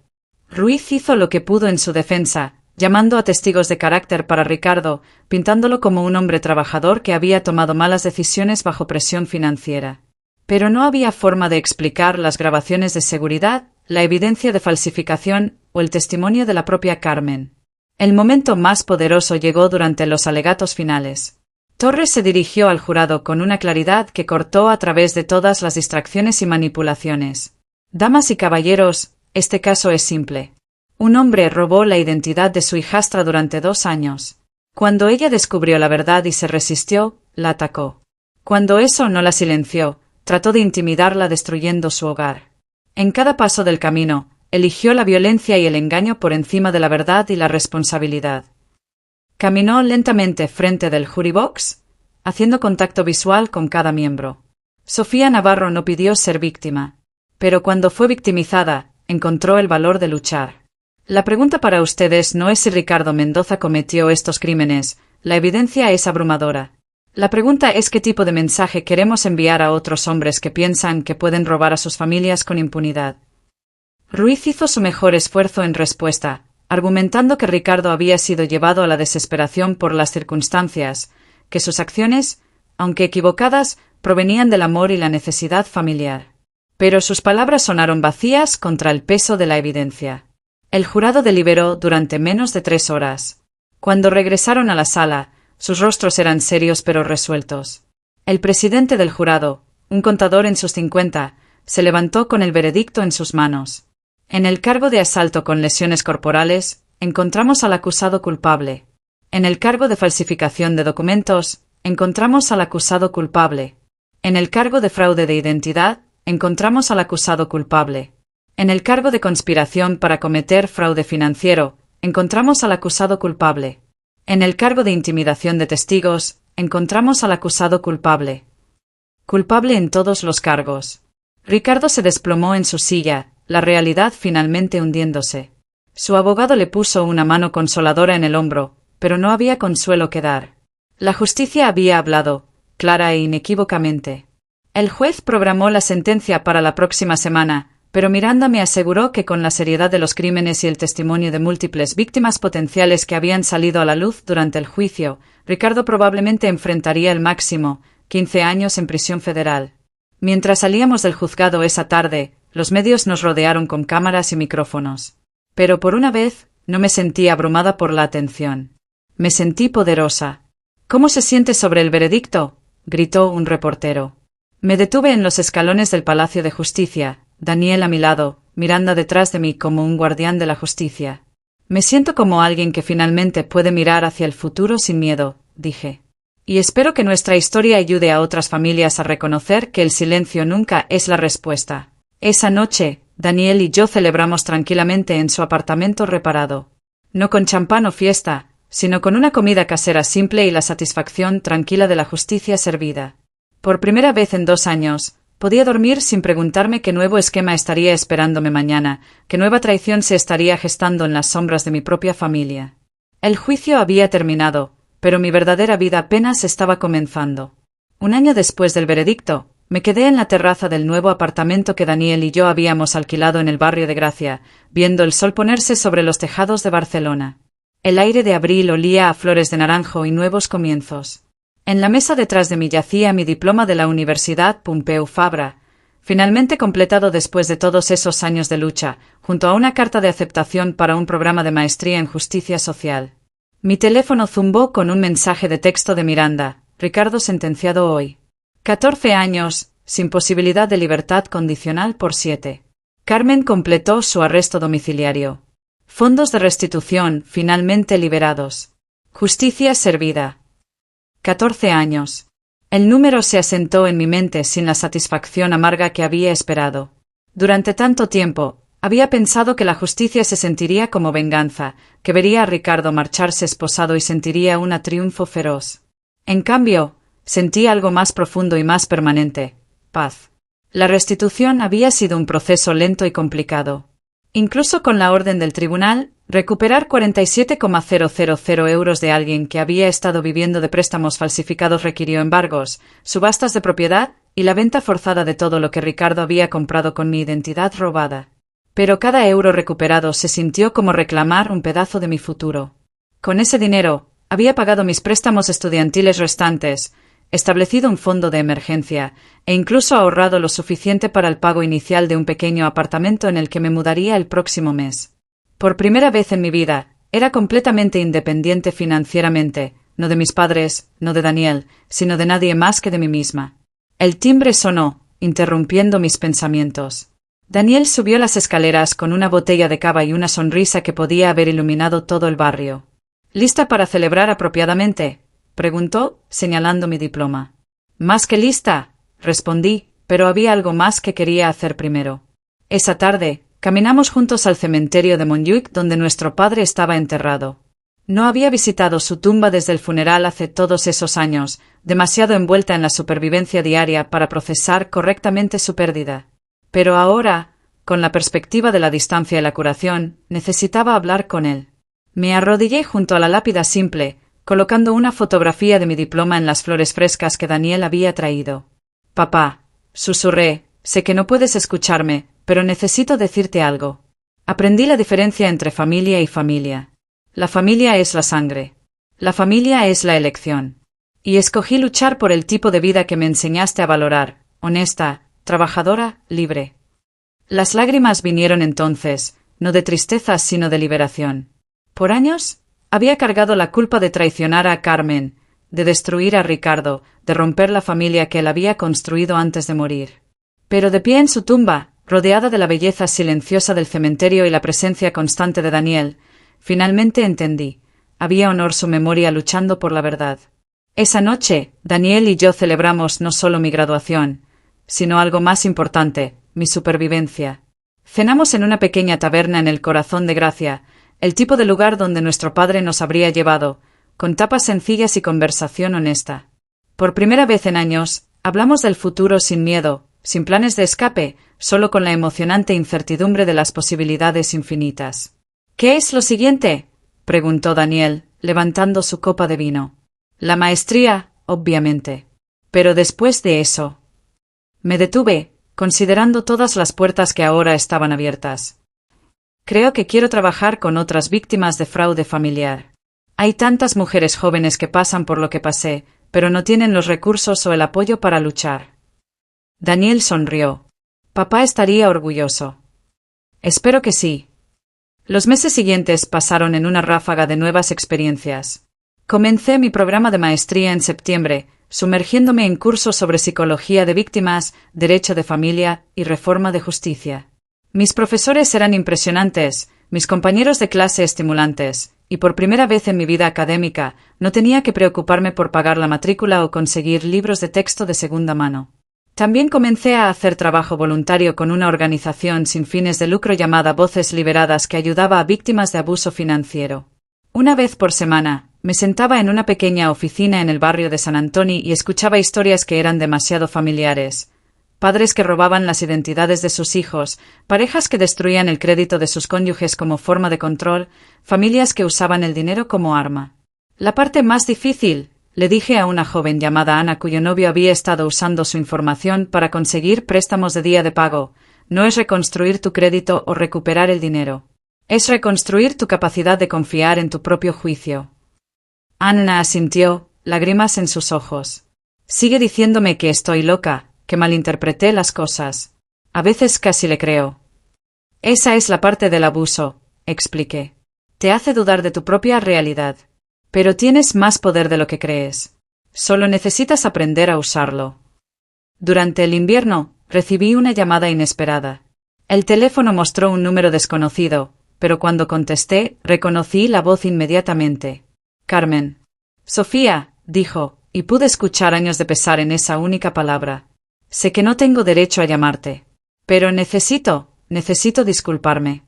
Ruiz hizo lo que pudo en su defensa, llamando a testigos de carácter para Ricardo, pintándolo como un hombre trabajador que había tomado malas decisiones bajo presión financiera. Pero no había forma de explicar las grabaciones de seguridad, la evidencia de falsificación o el testimonio de la propia Carmen. El momento más poderoso llegó durante los alegatos finales. Torres se dirigió al jurado con una claridad que cortó a través de todas las distracciones y manipulaciones. Damas y caballeros, este caso es simple. Un hombre robó la identidad de su hijastra durante 2 años. Cuando ella descubrió la verdad y se resistió, la atacó. Cuando eso no la silenció, trató de intimidarla destruyendo su hogar. En cada paso del camino, eligió la violencia y el engaño por encima de la verdad y la responsabilidad. Caminó lentamente frente del jury box, haciendo contacto visual con cada miembro. Sofía Navarro no pidió ser víctima, pero cuando fue victimizada, encontró el valor de luchar. La pregunta para ustedes no es si Ricardo Mendoza cometió estos crímenes, la evidencia es abrumadora. La pregunta es qué tipo de mensaje queremos enviar a otros hombres que piensan que pueden robar a sus familias con impunidad. Ruiz hizo su mejor esfuerzo en respuesta, argumentando que Ricardo había sido llevado a la desesperación por las circunstancias, que sus acciones aunque equivocadas, provenían del amor y la necesidad familiar. Pero sus palabras sonaron vacías contra el peso de la evidencia. El jurado deliberó durante menos de 3 horas. Cuando regresaron a la sala, sus rostros eran serios pero resueltos. El presidente del jurado, un contador en sus 50, se levantó con el veredicto en sus manos. En el cargo de asalto con lesiones corporales, encontramos al acusado culpable. En el cargo de falsificación de documentos, encontramos al acusado culpable. En el cargo de fraude de identidad, encontramos al acusado culpable. En el cargo de conspiración para cometer fraude financiero, encontramos al acusado culpable. En el cargo de intimidación de testigos, encontramos al acusado culpable. Culpable en todos los cargos. Ricardo se desplomó en su silla, la realidad finalmente hundiéndose. Su abogado le puso una mano consoladora en el hombro, pero no había consuelo que dar. La justicia había hablado, clara e inequívocamente. El juez programó la sentencia para la próxima semana, pero Miranda me aseguró que con la seriedad de los crímenes y el testimonio de múltiples víctimas potenciales que habían salido a la luz durante el juicio, Ricardo probablemente enfrentaría el máximo, 15 años en prisión federal. Mientras salíamos del juzgado esa tarde, los medios nos rodearon con cámaras y micrófonos. Pero por una vez, no me sentí abrumada por la atención. Me sentí poderosa. ¿Cómo se siente sobre el veredicto?, gritó un reportero. Me detuve en los escalones del Palacio de Justicia, Daniel a mi lado, Miranda detrás de mí como un guardián de la justicia. Me siento como alguien que finalmente puede mirar hacia el futuro sin miedo, dije. Y espero que nuestra historia ayude a otras familias a reconocer que el silencio nunca es la respuesta. Esa noche, Daniel y yo celebramos tranquilamente en su apartamento reparado. No con champán o fiesta, sino con una comida casera simple y la satisfacción tranquila de la justicia servida. Por primera vez en 2 años, podía dormir sin preguntarme qué nuevo esquema estaría esperándome mañana, qué nueva traición se estaría gestando en las sombras de mi propia familia. El juicio había terminado, pero mi verdadera vida apenas estaba comenzando. 1 año después del veredicto, me quedé en la terraza del nuevo apartamento que Daniel y yo habíamos alquilado en el barrio de Gracia, viendo el sol ponerse sobre los tejados de Barcelona. El aire de abril olía a flores de naranjo y nuevos comienzos. En la mesa detrás de mí yacía mi diploma de la Universidad Pompeu Fabra, finalmente completado después de todos esos años de lucha, junto a una carta de aceptación para un programa de maestría en justicia social. Mi teléfono zumbó con un mensaje de texto de Miranda: Ricardo sentenciado hoy. 14 años, sin posibilidad de libertad condicional por 7. Carmen completó su arresto domiciliario. Fondos de restitución finalmente liberados. Justicia servida. 14 años. El número se asentó en mi mente sin la satisfacción amarga que había esperado. Durante tanto tiempo, había pensado que la justicia se sentiría como venganza, que vería a Ricardo marcharse esposado y sentiría un triunfo feroz. En cambio, sentí algo más profundo y más permanente: paz. La restitución había sido un proceso lento y complicado. Incluso con la orden del tribunal, recuperar 47,000 euros de alguien que había estado viviendo de préstamos falsificados requirió embargos, subastas de propiedad y la venta forzada de todo lo que Ricardo había comprado con mi identidad robada. Pero cada euro recuperado se sintió como reclamar un pedazo de mi futuro. Con ese dinero, había pagado mis préstamos estudiantiles restantes, establecido un fondo de emergencia, e incluso ahorrado lo suficiente para el pago inicial de un pequeño apartamento en el que me mudaría el próximo mes. Por primera vez en mi vida, era completamente independiente financieramente, no de mis padres, no de Daniel, sino de nadie más que de mí misma. El timbre sonó, interrumpiendo mis pensamientos. Daniel subió las escaleras con una botella de cava y una sonrisa que podía haber iluminado todo el barrio. ¿Lista para celebrar apropiadamente?, preguntó, señalando mi diploma. Más que lista, respondí, pero había algo más que quería hacer primero. Esa tarde, caminamos juntos al cementerio de Montjuïc donde nuestro padre estaba enterrado. No había visitado su tumba desde el funeral hace todos esos años, demasiado envuelta en la supervivencia diaria para procesar correctamente su pérdida. Pero ahora, con la perspectiva de la distancia y la curación, necesitaba hablar con él. Me arrodillé junto a la lápida simple, colocando una fotografía de mi diploma en las flores frescas que Daniel había traído. Papá, susurré, sé que no puedes escucharme, pero necesito decirte algo. Aprendí la diferencia entre familia y familia. La familia es la sangre. La familia es la elección. Y escogí luchar por el tipo de vida que me enseñaste a valorar, honesta, trabajadora, libre. Las lágrimas vinieron entonces, no de tristeza sino de liberación. Por años, había cargado la culpa de traicionar a Carmen, de destruir a Ricardo, de romper la familia que él había construido antes de morir. Pero de pie en su tumba, rodeada de la belleza silenciosa del cementerio y la presencia constante de Daniel, finalmente entendí. Había honor su memoria luchando por la verdad. Esa noche, Daniel y yo celebramos no solo mi graduación, sino algo más importante, mi supervivencia. Cenamos en una pequeña taberna en el corazón de Gracia, el tipo de lugar donde nuestro padre nos habría llevado, con tapas sencillas y conversación honesta. Por primera vez en años, hablamos del futuro sin miedo, sin planes de escape, solo con la emocionante incertidumbre de las posibilidades infinitas. ¿Qué es lo siguiente?, preguntó Daniel, levantando su copa de vino. La maestría, obviamente. Pero después de eso. Me detuve, considerando todas las puertas que ahora estaban abiertas. Creo que quiero trabajar con otras víctimas de fraude familiar. Hay tantas mujeres jóvenes que pasan por lo que pasé, pero no tienen los recursos o el apoyo para luchar. Daniel sonrió. Papá estaría orgulloso. Espero que sí. Los meses siguientes pasaron en una ráfaga de nuevas experiencias. Comencé mi programa de maestría en septiembre, sumergiéndome en cursos sobre psicología de víctimas, derecho de familia y reforma de justicia. Mis profesores eran impresionantes, mis compañeros de clase estimulantes, y por primera vez en mi vida académica no tenía que preocuparme por pagar la matrícula o conseguir libros de texto de segunda mano. También comencé a hacer trabajo voluntario con una organización sin fines de lucro llamada Voces Liberadas que ayudaba a víctimas de abuso financiero. Una vez por semana, me sentaba en una pequeña oficina en el barrio de San Antonio y escuchaba historias que eran demasiado familiares. Padres que robaban las identidades de sus hijos, parejas que destruían el crédito de sus cónyuges como forma de control, familias que usaban el dinero como arma. La parte más difícil, le dije a una joven llamada Ana cuyo novio había estado usando su información para conseguir préstamos de día de pago, no es reconstruir tu crédito o recuperar el dinero. Es reconstruir tu capacidad de confiar en tu propio juicio. Ana asintió, lágrimas en sus ojos. Sigue diciéndome que estoy loca, que malinterpreté las cosas. A veces casi le creo. Esa es la parte del abuso, expliqué. Te hace dudar de tu propia realidad. Pero tienes más poder de lo que crees. Solo necesitas aprender a usarlo. Durante el invierno, recibí una llamada inesperada. El teléfono mostró un número desconocido, pero cuando contesté, reconocí la voz inmediatamente. Carmen. Sofía, dijo, y pude escuchar años de pesar en esa única palabra. Sé que no tengo derecho a llamarte. Pero necesito disculparme.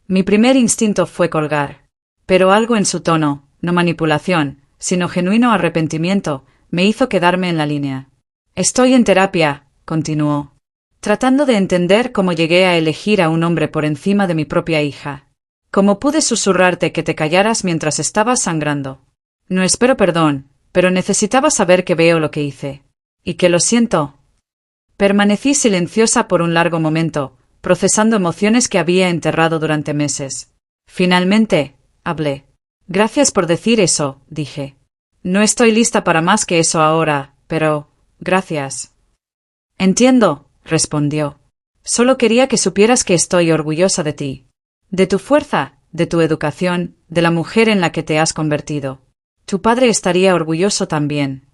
Mi primer instinto fue colgar. Pero algo en su tono, no manipulación, sino genuino arrepentimiento, me hizo quedarme en la línea. Estoy en terapia, continuó, tratando de entender cómo llegué a elegir a un hombre por encima de mi propia hija. Cómo pude susurrarte que te callaras mientras estabas sangrando. No espero perdón, pero necesitaba saber que veo lo que hice. Y que lo siento. Permanecí silenciosa por un largo momento, procesando emociones que había enterrado durante meses. Finalmente, hablé. Gracias por decir eso, dije. No estoy lista para más que eso ahora, pero, gracias. Entiendo, respondió. Solo quería que supieras que estoy orgullosa de ti. De tu fuerza, de tu educación, de la mujer en la que te has convertido. Tu padre estaría orgulloso también.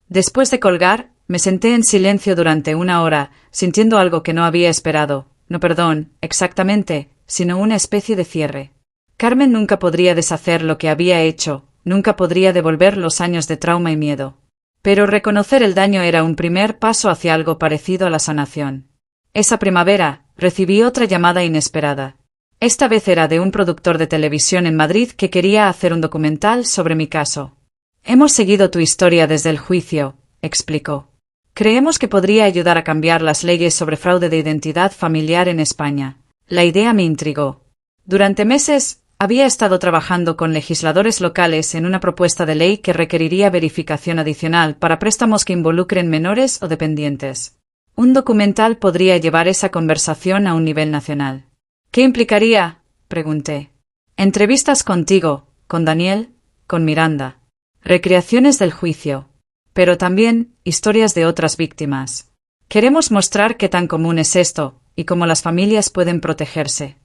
Después de colgar, me senté en silencio durante una hora, sintiendo algo que no había esperado. No perdón, exactamente, sino una especie de cierre. Carmen nunca podría deshacer lo que había hecho, nunca podría devolver los años de trauma y miedo. Pero reconocer el daño era un primer paso hacia algo parecido a la sanación. Esa primavera, recibí otra llamada inesperada. Esta vez era de un productor de televisión en Madrid que quería hacer un documental sobre mi caso. Hemos seguido tu historia desde el juicio, explicó. Creemos que podría ayudar a cambiar las leyes sobre fraude de identidad familiar en España. La idea me intrigó. Durante meses, había estado trabajando con legisladores locales en una propuesta de ley que requeriría verificación adicional para préstamos que involucren menores o dependientes. Un documental podría llevar esa conversación a un nivel nacional. ¿Qué implicaría?, pregunté. Entrevistas contigo, con Daniel, con Miranda. recreaciones del juicio, pero también historias de otras víctimas. Queremos mostrar qué tan común es esto, y cómo las familias pueden protegerse.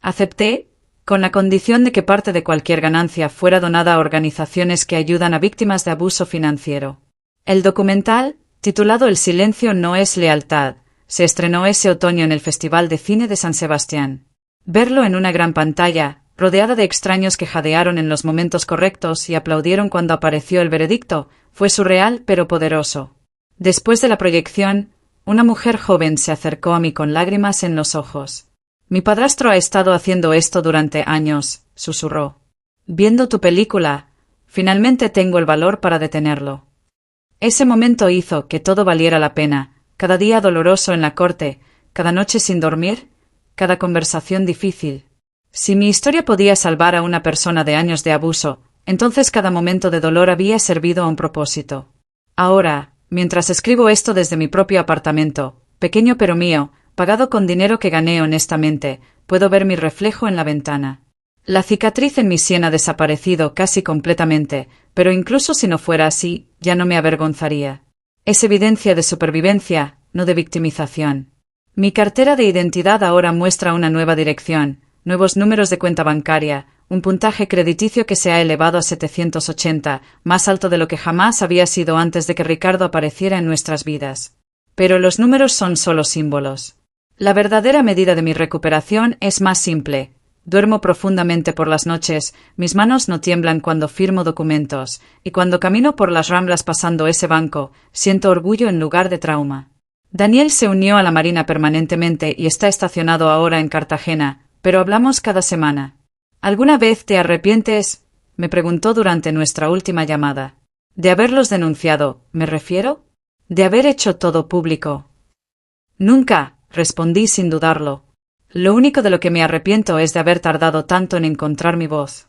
Acepté, con la condición de que parte de cualquier ganancia fuera donada a organizaciones que ayudan a víctimas de abuso financiero. El documental, titulado El silencio no es lealtad, se estrenó ese otoño en el Festival de Cine de San Sebastián. Verlo en una gran pantalla, rodeada de extraños que jadearon en los momentos correctos y aplaudieron cuando apareció el veredicto, fue surreal pero poderoso. Después de la proyección, una mujer joven se acercó a mí con lágrimas en los ojos. Mi padrastro ha estado haciendo esto durante años, susurró. Viendo tu película, finalmente tengo el valor para detenerlo. Ese momento hizo que todo valiera la pena, cada día doloroso en la corte, cada noche sin dormir, cada conversación difícil. Si mi historia podía salvar a una persona de años de abuso, entonces cada momento de dolor había servido a un propósito. Ahora, mientras escribo esto desde mi propio apartamento, pequeño pero mío, pagado con dinero que gané honestamente, puedo ver mi reflejo en la ventana. La cicatriz en mi sien ha desaparecido casi completamente, pero incluso si no fuera así, ya no me avergonzaría. Es evidencia de supervivencia, no de victimización. Mi cartera de identidad ahora muestra una nueva dirección, nuevos números de cuenta bancaria, un puntaje crediticio que se ha elevado a 780, más alto de lo que jamás había sido antes de que Ricardo apareciera en nuestras vidas. Pero los números son solo símbolos. La verdadera medida de mi recuperación es más simple. Duermo profundamente por las noches, mis manos no tiemblan cuando firmo documentos, y cuando camino por las Ramblas pasando ese banco, siento orgullo en lugar de trauma. Daniel se unió a la Marina permanentemente y está estacionado ahora en Cartagena, pero hablamos cada semana. ¿Alguna vez te arrepientes?, me preguntó durante nuestra última llamada. ¿De haberlos denunciado, me refiero? ¿De haber hecho todo público? Nunca, respondí sin dudarlo. Lo único de lo que me arrepiento es de haber tardado tanto en encontrar mi voz.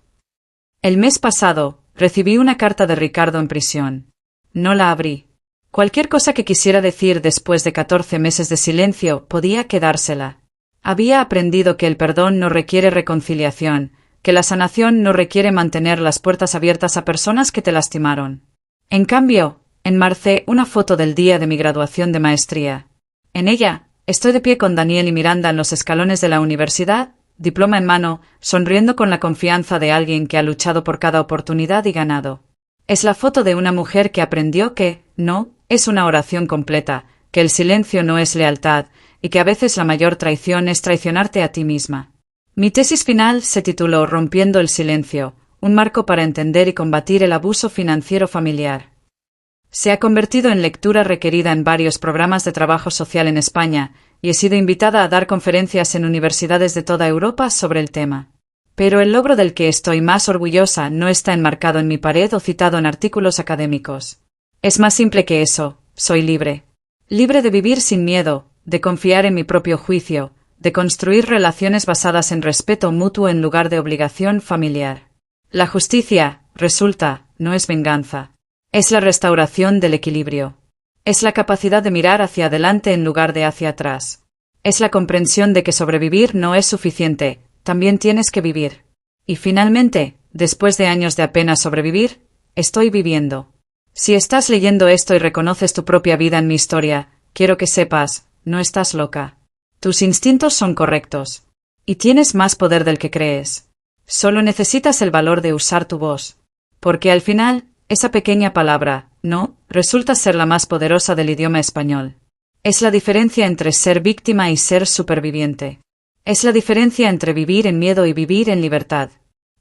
El mes pasado, recibí una carta de Ricardo en prisión. No la abrí. Cualquier cosa que quisiera decir después de 14 meses de silencio podía quedársela. Había aprendido que el perdón no requiere reconciliación, que la sanación no requiere mantener las puertas abiertas a personas que te lastimaron. En cambio, enmarcé una foto del día de mi graduación de maestría. En ella, estoy de pie con Daniel y Miranda en los escalones de la universidad, diploma en mano, sonriendo con la confianza de alguien que ha luchado por cada oportunidad y ganado. Es la foto de una mujer que aprendió que, no, es una oración completa, que el silencio no es lealtad, y que a veces la mayor traición es traicionarte a ti misma. Mi tesis final se tituló Rompiendo el silencio, un marco para entender y combatir el abuso financiero familiar. Se ha convertido en lectura requerida en varios programas de trabajo social en España, y he sido invitada a dar conferencias en universidades de toda Europa sobre el tema. Pero el logro del que estoy más orgullosa no está enmarcado en mi pared o citado en artículos académicos. Es más simple que eso, soy libre. Libre de vivir sin miedo, de confiar en mi propio juicio, de construir relaciones basadas en respeto mutuo en lugar de obligación familiar. La justicia, resulta, no es venganza. Es la restauración del equilibrio. Es la capacidad de mirar hacia adelante en lugar de hacia atrás. Es la comprensión de que sobrevivir no es suficiente, también tienes que vivir. Y finalmente, después de años de apenas sobrevivir, estoy viviendo. Si estás leyendo esto y reconoces tu propia vida en mi historia, quiero que sepas, no estás loca. Tus instintos son correctos. Y tienes más poder del que crees. Solo necesitas el valor de usar tu voz. Porque al final, esa pequeña palabra, no, resulta ser la más poderosa del idioma español. Es la diferencia entre ser víctima y ser superviviente. Es la diferencia entre vivir en miedo y vivir en libertad.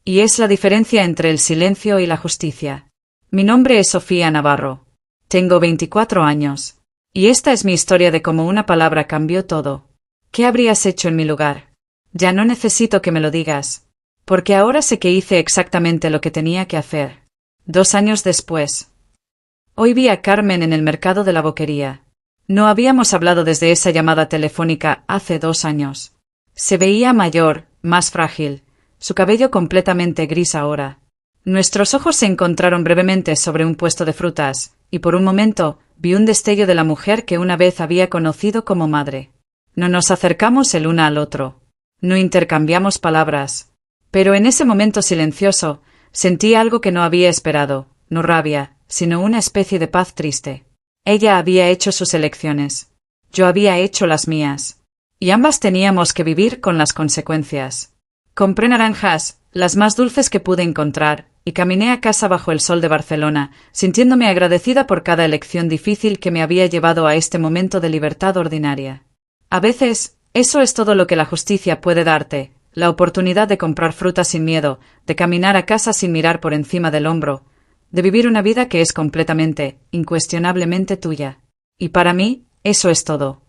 Y es la diferencia entre el silencio y la justicia. Mi nombre es Sofía Navarro. Tengo 24 años. Y esta es mi historia de cómo una palabra cambió todo. ¿Qué habrías hecho en mi lugar? Ya no necesito que me lo digas. Porque ahora sé que hice exactamente lo que tenía que hacer. 2 años después. Hoy vi a Carmen en el mercado de la Boquería. No habíamos hablado desde esa llamada telefónica hace 2 años. Se veía mayor, más frágil, su cabello completamente gris ahora. Nuestros ojos se encontraron brevemente sobre un puesto de frutas, y por un momento vi un destello de la mujer que una vez había conocido como madre. No nos acercamos el uno al otro. No intercambiamos palabras. Pero en ese momento silencioso, sentí algo que no había esperado, no rabia, sino una especie de paz triste. Ella había hecho sus elecciones. Yo había hecho las mías. Y ambas teníamos que vivir con las consecuencias. Compré naranjas, las más dulces que pude encontrar, y caminé a casa bajo el sol de Barcelona, sintiéndome agradecida por cada elección difícil que me había llevado a este momento de libertad ordinaria. A veces, eso es todo lo que la justicia puede darte, la oportunidad de comprar fruta sin miedo, de caminar a casa sin mirar por encima del hombro, de vivir una vida que es completamente, incuestionablemente tuya. Y para mí, eso es todo.